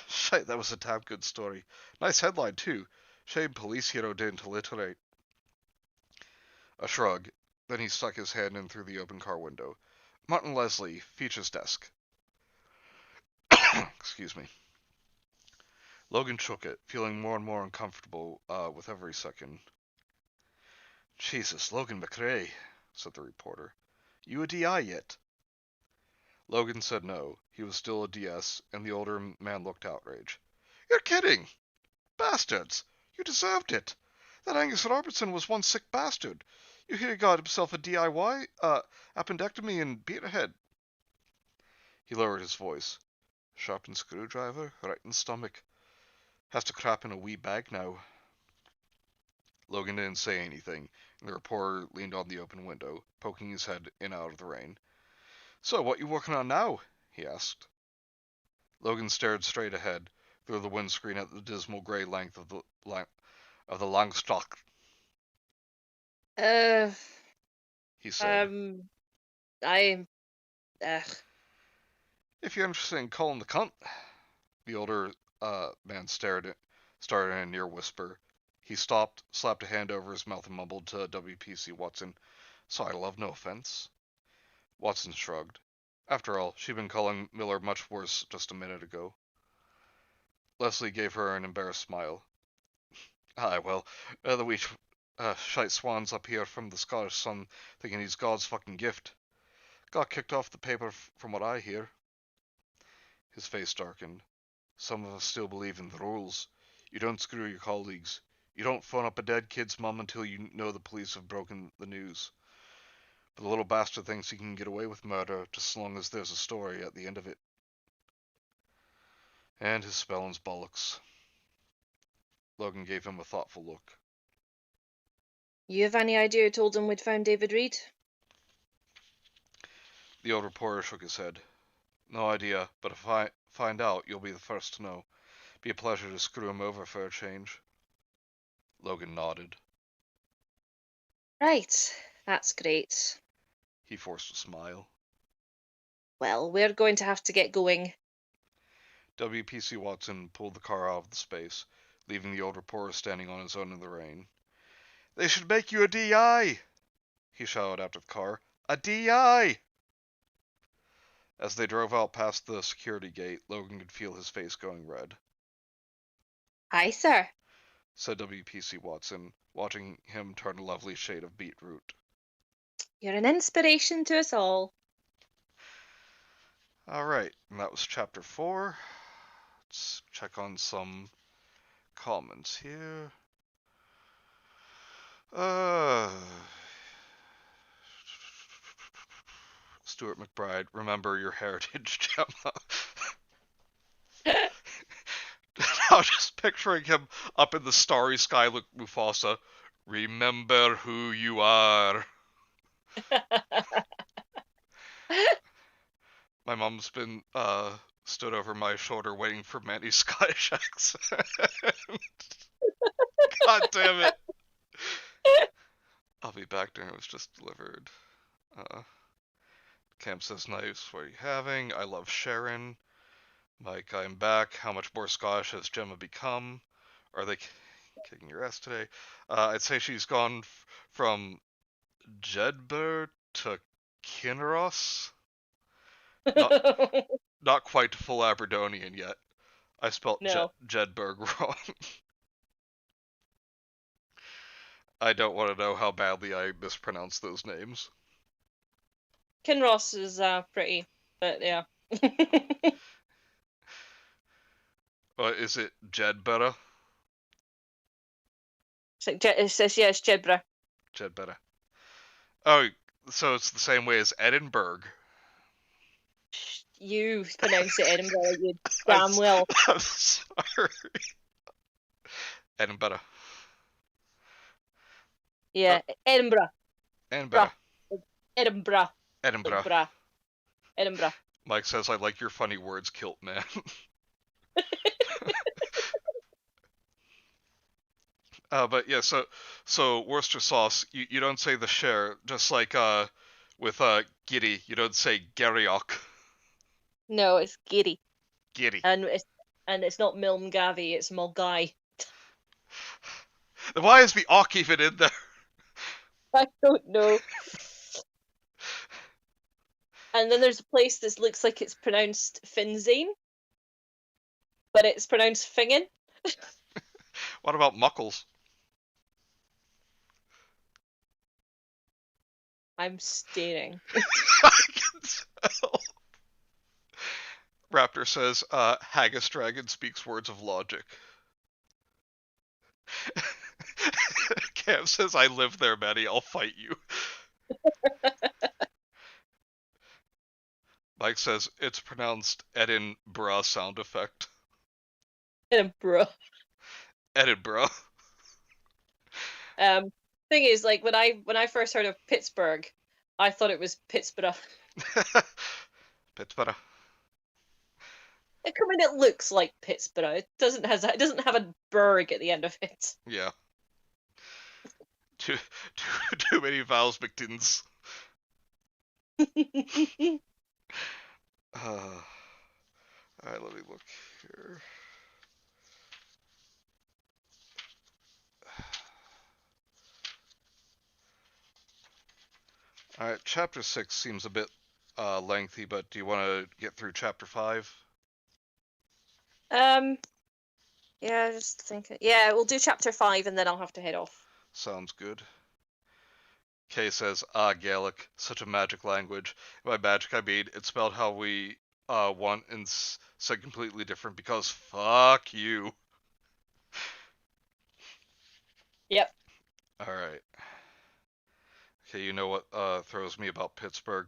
Shite, that was a damn good story. Nice headline, too. Shame police hero didn't alliterate. A shrug. Then he stuck his hand in through the open car window. Martin Leslie, features desk. Excuse me. Logan shook it, feeling more and more uncomfortable with every second. Jesus, Logan McRae, said the reporter. You a DI yet? Logan said no. He was still a DS, and the older man looked outraged. You're kidding! Bastards! You deserved it! That Angus Robertson was one sick bastard. You hear he got himself a DIY, appendectomy and beat ahead. He lowered his voice. Sharpened screwdriver, right in the stomach. Has to crap in a wee bag now. Logan didn't say anything, and the reporter leaned on the open window, poking his head in and out of the rain. So, what you working on now? He asked. Logan stared straight ahead, through the windscreen at the dismal grey length of the Langstock. Uh, he said. I... If you're interested in calling the cunt, the older man started in a near whisper. He stopped, slapped a hand over his mouth, and mumbled to WPC Watson, "Sorry, love, no offense." Watson shrugged. After all, she'd been calling Miller much worse just a minute ago. Leslie gave her an embarrassed smile. Aye, well, the wee shite swan's up here from the Scottish Sun thinking he's God's fucking gift. Got kicked off the paper from what I hear. His face darkened. Some of us still believe in the rules. You don't screw your colleagues. You don't phone up a dead kid's mum until you know the police have broken the news. But the little bastard thinks he can get away with murder just as long as there's a story at the end of it. And his spelling's bollocks. Logan gave him a thoughtful look. You have any idea who told him we'd found David Reed? The old reporter shook his head. No idea, but if I find out, you'll be the first to know. Be a pleasure to screw him over for a change. Logan nodded. Right, that's great. He forced a smile. Well, we're going to have to get going. WPC Watson pulled the car out of the space, leaving the old reporter standing on his own in the rain. They should make you a DI! He shouted after the car. A DI! As they drove out past the security gate, Logan could feel his face going red. Aye, sir, said WPC Watson, watching him turn a lovely shade of beetroot. You're an inspiration to us all. Alright, and that was chapter 4. Let's check on some comments here. Stuart MacBride, remember your heritage, Gemma. I was just picturing him up in the starry sky like Mufasa. Remember who you are. My mom's been stood over my shoulder waiting for Manny's Scottish accent. God damn it. I'll be back during it was just delivered. Cam says, nice, what are you having? I love Sharon. Mike, I'm back. How much more Scottish has Gemma become? Are they kicking your ass today? I'd say she's gone from Jedburgh to Kinross. Not quite full Aberdonian yet. I spelt no. Jedburgh wrong. I don't want to know how badly I mispronounced those names. Kinross is pretty, but yeah. Is it Jedburgh? It says, yeah, it's Jedburgh. Jedburgh. Oh, so it's the same way as Edinburgh. You pronounce it Edinburgh, you damn well. I'm sorry. Edinburgh. Yeah, Edinburgh. Edinburgh. Edinburgh. Edinburgh. Edinburgh. Mike says, I like your funny words, kilt man. But yeah, so Worcester sauce, you don't say the share, just like with giddy, you don't say Garriock. No, it's giddy. Giddy. And it's not Milmgavi, it's Mulgai. Then why is the Ock even in there? I don't know. And then there's a place that looks like it's pronounced Finzane, but it's pronounced Fingen. What about Muckles? I'm staring. I can tell. Raptor says, Haggis Dragon speaks words of logic. Cam says, I live there, Maddie, I'll fight you. Mike says, it's pronounced Edinburgh sound effect. Edinburgh. Edinburgh. Thing is, like, when I first heard of Pittsburgh, I thought it was Pittsburgh. Pittsburgh. I mean, it looks like Pittsburgh. It doesn't have a burg at the end of it. Yeah. Too many vowels, McTins. Alright, let me look here. Alright, chapter 6 seems a bit lengthy, but do you want to get through chapter 5? Yeah, just thinking. Yeah, we'll do chapter 5 and then I'll have to head off. Sounds good. Kay says, Gaelic, such a magic language. By magic, I mean it's spelled how we want and said completely different because fuck you. Yep. Alright. Okay, you know what throws me about Pittsburgh?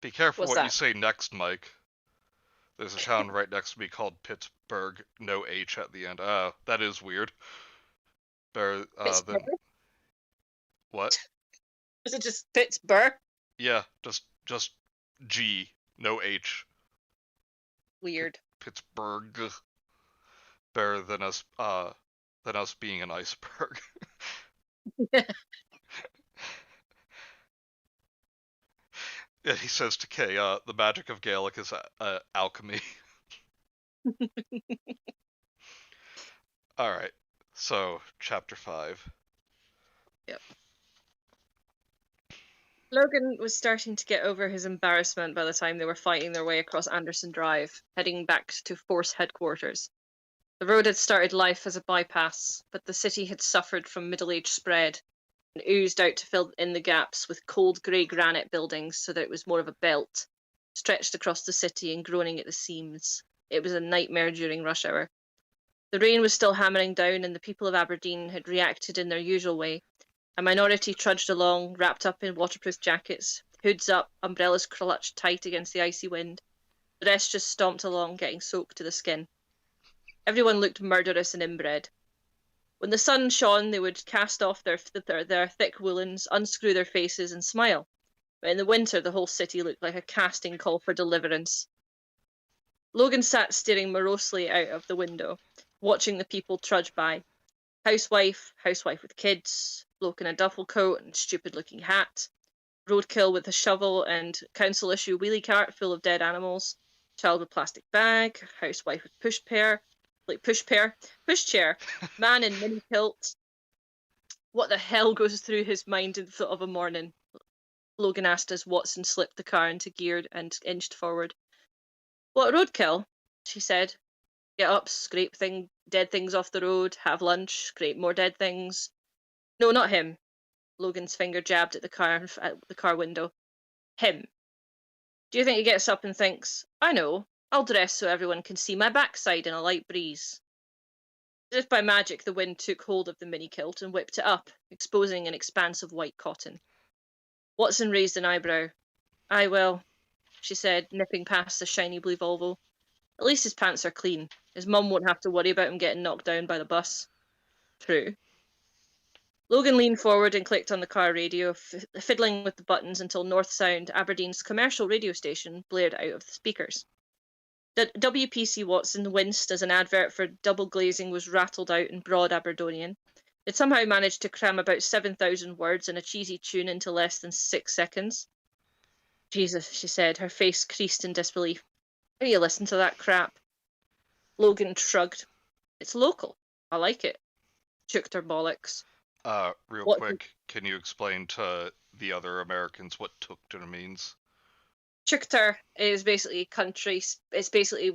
Be careful What's what you that? say next, Mike. There's a town right next to me called Pittsburgh, no H at the end. That is weird. Better Pittsburgh? than what? Is it just Pittsburgh? Yeah, just G, no H. Weird. Pittsburgh. Better than us being an iceberg. Yeah, he says to Kay, the magic of Gaelic is alchemy. Alright, so, chapter 5. Yep. Logan was starting to get over his embarrassment by the time they were fighting their way across Anderson Drive, heading back to Force headquarters. The road had started life as a bypass, but the city had suffered from Middle Age spread and oozed out to fill in the gaps with cold grey granite buildings so that it was more of a belt, stretched across the city and groaning at the seams. It was a nightmare during rush hour. The rain was still hammering down, and the people of Aberdeen had reacted in their usual way. A minority trudged along, wrapped up in waterproof jackets, hoods up, umbrellas clutched tight against the icy wind. The rest just stomped along, getting soaked to the skin. Everyone looked murderous and inbred. When the sun shone, they would cast off their thick woolens, unscrew their faces, and smile. But in the winter, the whole city looked like a casting call for deliverance. Logan sat staring morosely out of the window, watching the people trudge by. Housewife with kids, bloke in a duffel coat and stupid-looking hat, roadkill with a shovel and council-issue wheelie cart full of dead animals, child with plastic bag, housewife with pushchair, man in mini kilt. What the hell goes through his mind in the thought of a morning? Logan asked as Watson slipped the car into gear and inched forward. What, roadkill? She said. Get up, scrape dead things off the road, have lunch, scrape more dead things. No, not him. Logan's finger jabbed at the car window. Him. Do you think he gets up and thinks, I know, I'll dress so everyone can see my backside in a light breeze? As if by magic, the wind took hold of the mini kilt and whipped it up, exposing an expanse of white cotton. Watson raised an eyebrow. Aye, well, she said, nipping past the shiny blue Volvo. At least his pants are clean. His mum won't have to worry about him getting knocked down by the bus. True. Logan leaned forward and clicked on the car radio, fiddling with the buttons until North Sound, Aberdeen's commercial radio station, blared out of the speakers. WPC Watson winced as an advert for double glazing was rattled out in broad Aberdonian. It somehow managed to cram about 7,000 words and a cheesy tune into less than 6 seconds. Jesus, she said, her face creased in disbelief. How do you listen to that crap? Logan shrugged. It's local. I like it. Shook her bollocks. Real quick, can you explain to the other Americans what Tukter means? Chukter is basically country. It's basically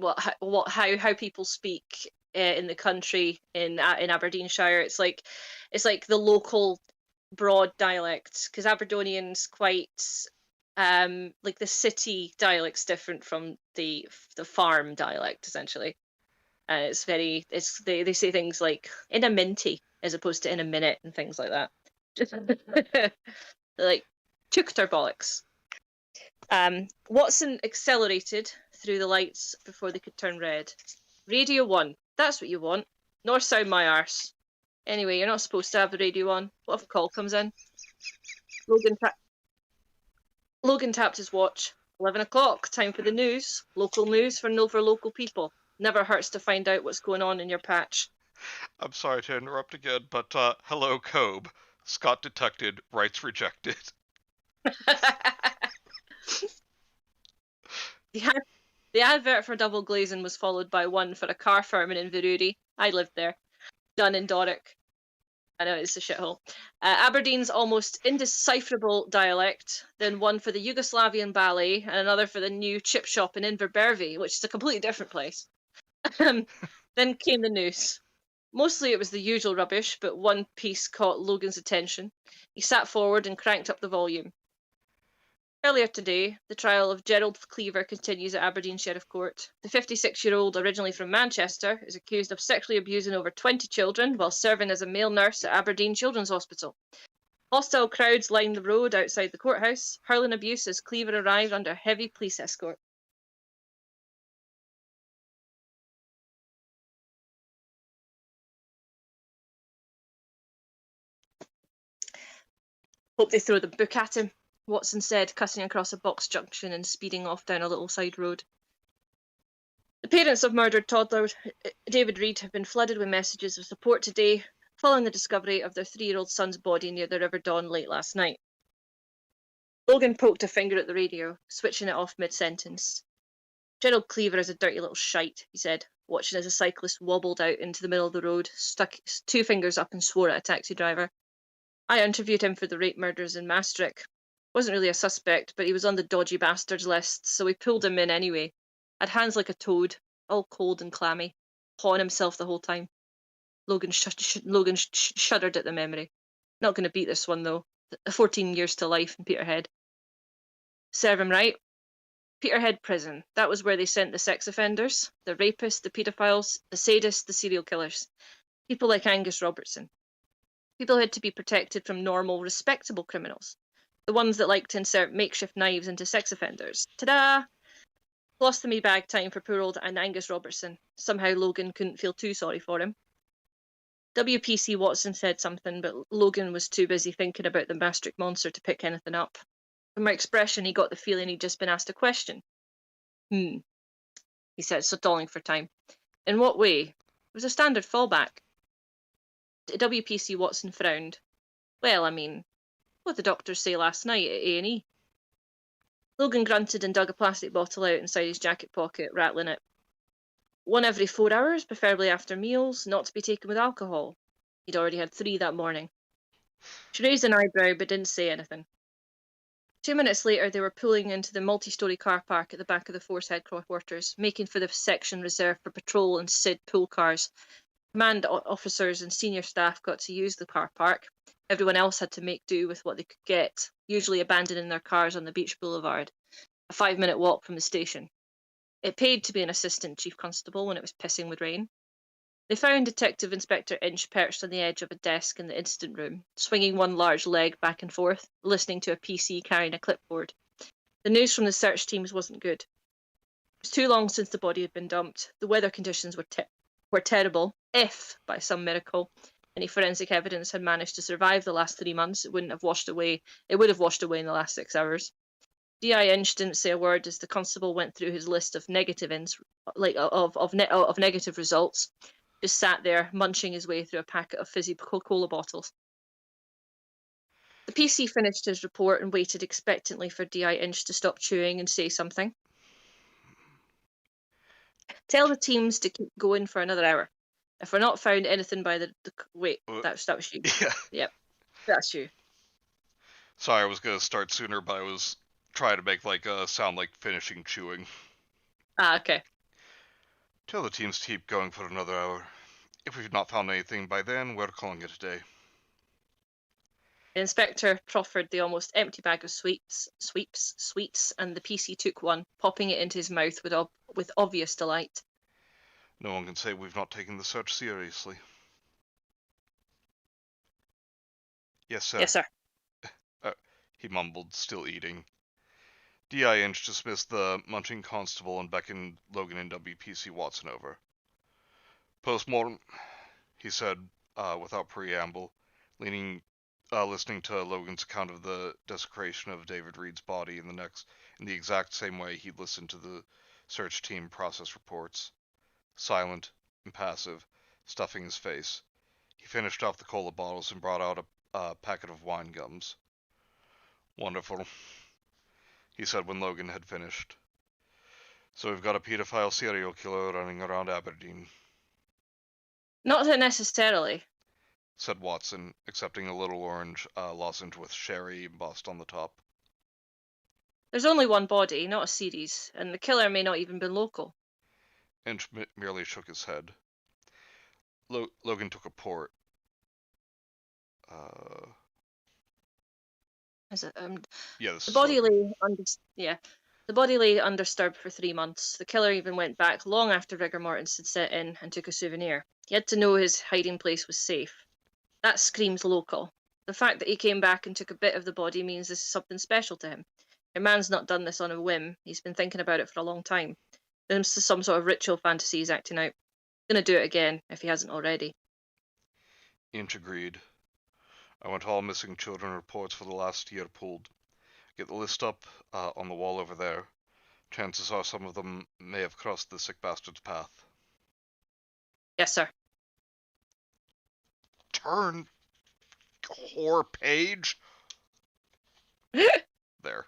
how people speak in the country in Aberdeenshire. It's like the local broad dialect, because Aberdonian's quite like the city dialect's different from the farm dialect essentially. It's they say things like in a minty as opposed to in a minute and things like that. Just like Chukter bollocks. Watson accelerated through the lights before they could turn red. Radio 1. That's what you want. North Sound my arse. Anyway, you're not supposed to have the radio on. What if a call comes in? Logan tapped his watch. 11 o'clock. Time for the news. Local news for local people. Never hurts to find out what's going on in your patch. I'm sorry to interrupt again, but hello, Cobe. Scott detected, rights rejected. The advert for double glazing was followed by one for a car firm in Inverurie. I lived there. Done in Doric. I know it's a shithole. Aberdeen's almost indecipherable dialect, then one for the Yugoslavian ballet, and another for the new chip shop in Inverbervie, which is a completely different place. Then came the news. Mostly it was the usual rubbish, but one piece caught Logan's attention. He sat forward and cranked up the volume. Earlier today, the trial of Gerald Cleaver continues at Aberdeen Sheriff Court. The 56-year-old, originally from Manchester, is accused of sexually abusing over 20 children while serving as a male nurse at Aberdeen Children's Hospital. Hostile crowds lined the road outside the courthouse, hurling abuse as Cleaver arrived under heavy police escort. Hope they throw the book at him, Watson said, cutting across a box junction and speeding off down a little side road. The parents of murdered toddler David Reid have been flooded with messages of support today following the discovery of their 3-year-old son's body near the River Don late last night. Logan poked a finger at the radio, switching it off mid-sentence. Gerald Cleaver is a dirty little shite, he said, watching as a cyclist wobbled out into the middle of the road, stuck 2 fingers up and swore at a taxi driver. I interviewed him for the rape murders in Maastricht. Wasn't really a suspect, but he was on the dodgy bastards list, so we pulled him in anyway. Had hands like a toad, all cold and clammy, pawing himself the whole time. Logan shuddered at the memory. Not going to beat this one, though. 14 years to life in Peterhead. Serve him right. Peterhead Prison. That was where they sent the sex offenders, the rapists, the paedophiles, the sadists, the serial killers. People like Angus Robertson. People who had to be protected from normal, respectable criminals. The ones that liked to insert makeshift knives into sex offenders. Ta-da! Colostomy bag time for poor old Angus Robertson. Somehow Logan couldn't feel too sorry for him. WPC Watson said something, but Logan was too busy thinking about the Maastricht monster to pick anything up. From my expression, he got the feeling he'd just been asked a question. He said, stalling for time. In what way? It was a standard fallback. WPC Watson frowned. Well, I mean, what the doctors say last night at A&E. Logan grunted and dug a plastic bottle out inside his jacket pocket, rattling it. 1 every 4 hours, preferably after meals, not to be taken with alcohol. He'd already had 3 that morning. She raised an eyebrow but didn't say anything. 2 minutes later, they were pulling into the multi-storey car park at the back of the force headquarters, making for the section reserved for patrol and SID pool cars. Command officers and senior staff got to use the car park. Everyone else had to make do with what they could get, usually abandoning their cars on the beach boulevard, a 5-minute walk from the station. It paid to be an assistant chief constable when it was pissing with rain. They found Detective Inspector Inch perched on the edge of a desk in the incident room, swinging one large leg back and forth, listening to a PC carrying a clipboard. The news from the search teams wasn't good. It was too long since the body had been dumped. The weather conditions were terrible. If, by some miracle, any forensic evidence had managed to survive the last 3 months, it would have washed away in the last 6 hours. D.I. Inch didn't say a word as the constable went through his list of negative negative results. Just sat there, munching his way through a packet of fizzy Coca-Cola bottles. The PC finished his report and waited expectantly for D.I. Inch to stop chewing and say something. Tell the teams to keep going for another hour. If we're not found anything by wait, that was you. Yeah. Yep, that's you. Sorry, I was gonna start sooner, but I was trying to make like a sound like finishing chewing. Ah, okay. Tell the teams to keep going for another hour. If we've not found anything by then, we're calling it a day. The inspector proffered the almost empty bag of sweets, and the PC took one, popping it into his mouth with obvious delight. No one can say we've not taken the search seriously. Yes, sir. Yes, sir. He mumbled, still eating. D.I. Inch dismissed the munching constable and beckoned Logan and WPC Watson over. Postmortem, he said, without preamble, listening to Logan's account of the desecration of David Reid's body in the exact same way he'd listened to the search team process reports. Silent, impassive, stuffing his face. He finished off the cola bottles and brought out a packet of wine gums. Wonderful. he said when Logan had finished. So we've got a paedophile serial killer running around Aberdeen. Not necessarily, said Watson, accepting a little orange lozenge with sherry embossed on the top. There's only one body, not a series, and the killer may not even be local. Inch merely shook his head. Logan took a port. Is it? Yeah, this The is body Logan. The body lay undisturbed for 3 months. The killer even went back long after rigor mortis had set in and took a souvenir. He had to know his hiding place was safe. That screams local. The fact that he came back and took a bit of the body means this is something special to him. Your man's not done this on a whim. He's been thinking about it for a long time. There's some sort of ritual fantasy he's acting out. He's gonna do it again if he hasn't already. Inch agreed. I want all missing children reports for the last year pulled. Get the list up on the wall over there. Chances are some of them may have crossed the sick bastard's path. Yes, sir. Turn, whore page. There.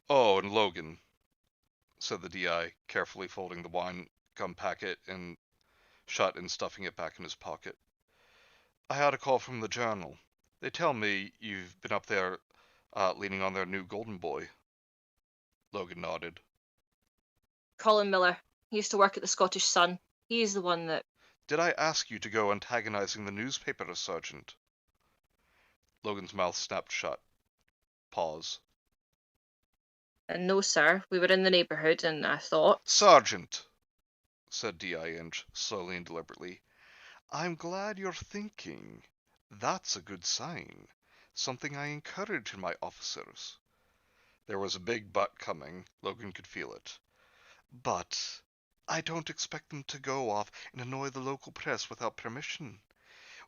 Oh, and Logan, said the DI, carefully folding the wine gum packet and shut and stuffing it back in his pocket. I had a call from the Journal. They tell me you've been up there leaning on their new golden boy. Logan nodded. Colin Miller. He used to work at the Scottish Sun. He's the one that... Did I ask you to go antagonizing the newspaper, Sergeant? Logan's mouth snapped shut. Pause. No, sir. We were in the neighbourhood and I thought... Sergeant, said D.I. Inch, slowly and deliberately. I'm glad you're thinking. That's a good sign. Something I encourage in my officers. There was a big but coming. Logan could feel it. But I don't expect them to go off and annoy the local press without permission.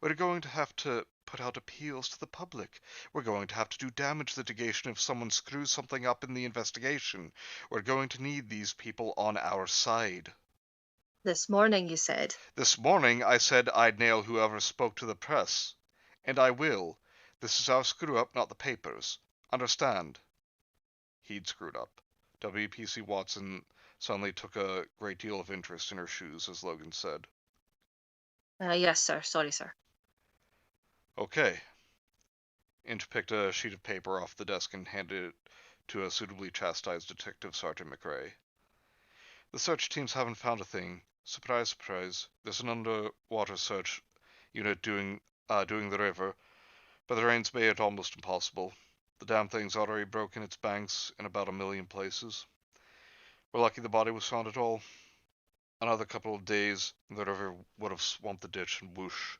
We're going to have to put out appeals to the public. We're going to have to do damage litigation if someone screws something up in the investigation. We're going to need these people on our side. This morning, you said. This morning I said I'd nail whoever spoke to the press. And I will. This is our screw-up, not the papers. Understand? He'd screwed up. WPC Watson suddenly took a great deal of interest in her shoes, as Logan said. Yes, sir. Sorry, sir. Okay. Inch picked a sheet of paper off the desk and handed it to a suitably chastised Detective Sergeant MacRae. The search teams haven't found a thing. Surprise, surprise. There's an underwater search unit doing the river, but the rains made it almost impossible. The damn thing's already broken its banks in about 1 million places. We're lucky the body was found at all. Another couple of days, the river would have swamped the ditch and whoosh.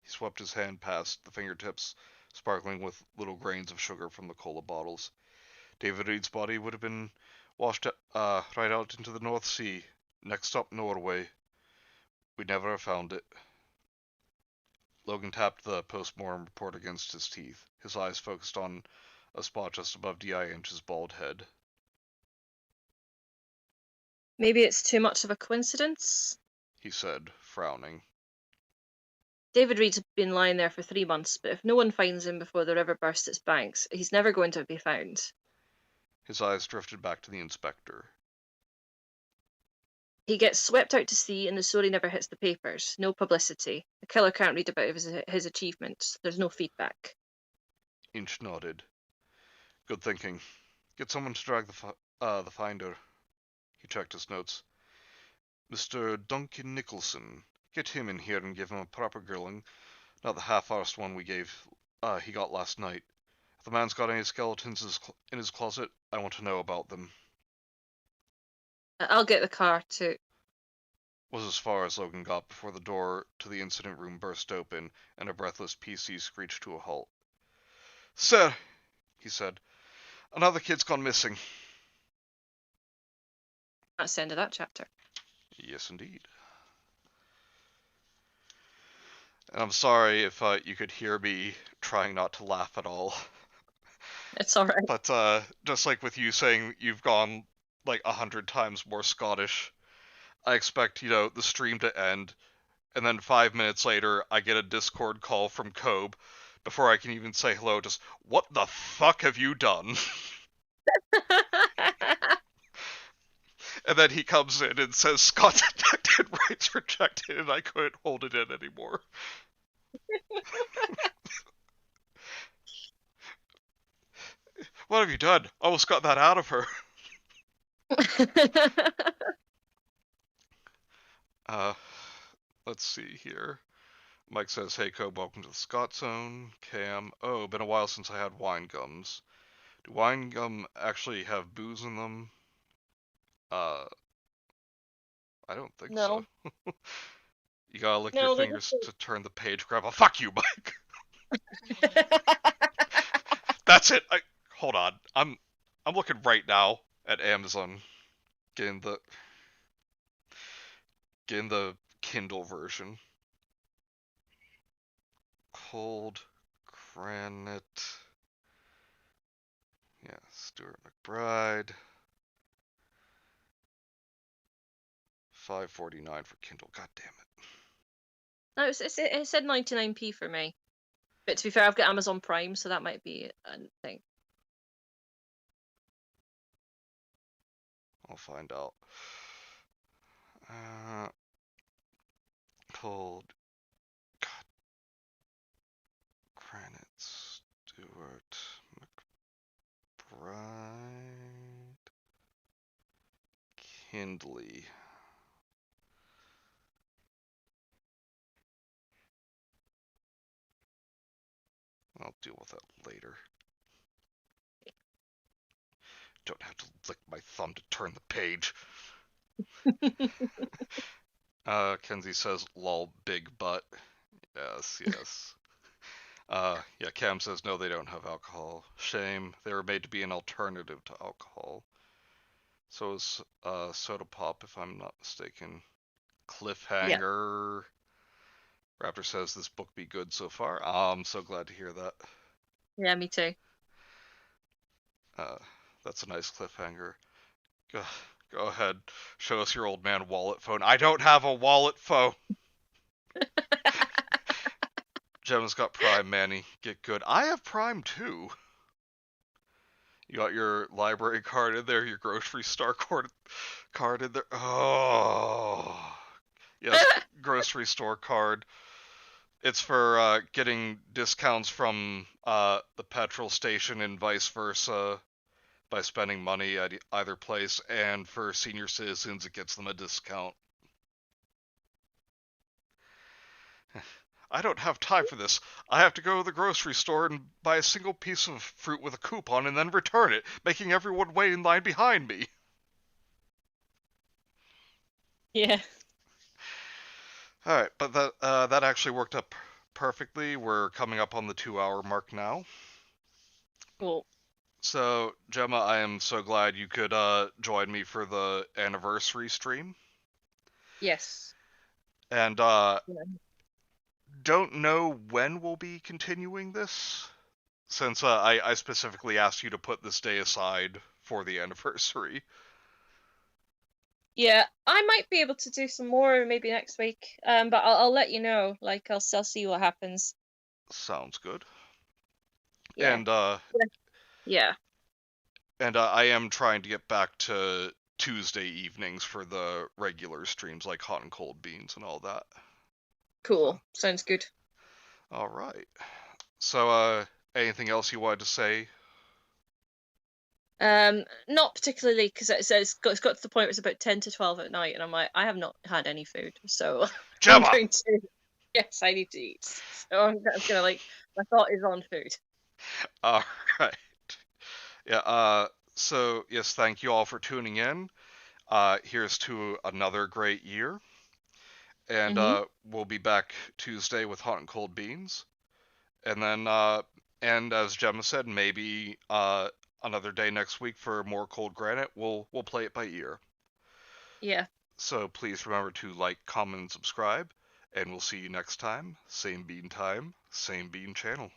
He swept his hand past the fingertips, sparkling with little grains of sugar from the cola bottles. David Reed's body would have been washed right out into the North Sea. Next up, Norway. We'd never have found it. Logan tapped the post-mortem report against his teeth, his eyes focused on a spot just above D.I. Inch's bald head. Maybe it's too much of a coincidence, he said, frowning. David Reed's been lying there for 3 months, but if no one finds him before the river bursts its banks, he's never going to be found. His eyes drifted back to the inspector. He gets swept out to sea and the story never hits the papers. No publicity. The killer can't read about his achievements. There's no feedback. Inch nodded. Good thinking. Get someone to drag the finder. He checked his notes. Mr. Duncan Nicholson. Get him in here and give him a proper grilling. Not the half-arsed one he got last night. If the man's got any skeletons in his closet, I want to know about them. I'll get the car too. Was as far as Logan got before the door to the incident room burst open and a breathless PC screeched to a halt. Sir, he said, another kid's gone missing. That's the end of that chapter. Yes, indeed. And I'm sorry if you could hear me trying not to laugh at all. It's alright. But just like with you saying you've gone like 100 times more Scottish, I expect, the stream to end, and then 5 minutes later, I get a Discord call from Cobe before I can even say hello, just, what the fuck have you done? And then he comes in and says, Scott's detected, rights rejected, and I couldn't hold it in anymore. What have you done? Almost got that out of her. Let's see here. Mike says, hey, Cobb, welcome to the Scott Zone. Cam, oh, been a while since I had wine gums. Do wine gum actually have booze in them? I don't think so. No. You gotta lick your No, they fingers to turn the page. Grab a fuck you, Mike. That's it. Hold on. I'm looking right now at Amazon, getting the Kindle version. Cold Granite. Yeah, Stuart MacBride. $5.49 for Kindle. God damn it. No, it said 99p for me. But to be fair, I've got Amazon Prime, so that might be a thing. I'll find out. Cold Granite Stuart MacBride Kindly. I'll deal with that later. Don't have to lick my thumb to turn the page. Kenzie says, lol, big butt. Yes, yes. Yeah, Cam says, no, they don't have alcohol. Shame. They were made to be an alternative to alcohol. So is Soda Pop, if I'm not mistaken. Cliffhanger. Yeah. Raptor says, this book be good so far. I'm so glad to hear that. Yeah, me too. That's a nice cliffhanger. Go ahead. Show us your old man wallet phone. I don't have a wallet phone. Gemma's got Prime, Manny. Get good. I have Prime too. You got your library card in there, your grocery store card in there. Oh, yes, grocery store card. It's for getting discounts from the petrol station and vice versa by spending money at either place, and for senior citizens, it gets them a discount. I don't have time for this. I have to go to the grocery store and buy a single piece of fruit with a coupon and then return it, making everyone wait in line behind me. Yeah. Alright, but that actually worked up perfectly. We're coming up on the 2-hour mark now. Cool. So, Gemma, I am so glad you could join me for the anniversary stream. Yes. And don't know when we'll be continuing this, since I specifically asked you to put this day aside for the anniversary. Yeah, I might be able to do some more maybe next week. But I'll let you know. Like I'll see what happens. Sounds good. Yeah. And Yeah. I am trying to get back to Tuesday evenings for the regular streams, like Hot and Cold Beans and all that. Cool. So, sounds good. All right. So, anything else you wanted to say? Not particularly, because it's got to the point where it's about 10 to 12 at night, and I'm like, I have not had any food, so Gemma! I'm going to. Yes, I need to eat. So I'm gonna my thought is on food. All right. Yeah. So yes, thank you all for tuning in. Here's to another great year, and we'll be back Tuesday with Hot and Cold Beans, and then and as Gemma said, maybe another day next week for more Cold Granite. We'll play it by ear. Yeah. So please remember to like, comment, and subscribe, and we'll see you next time. Same bean time, same bean channel.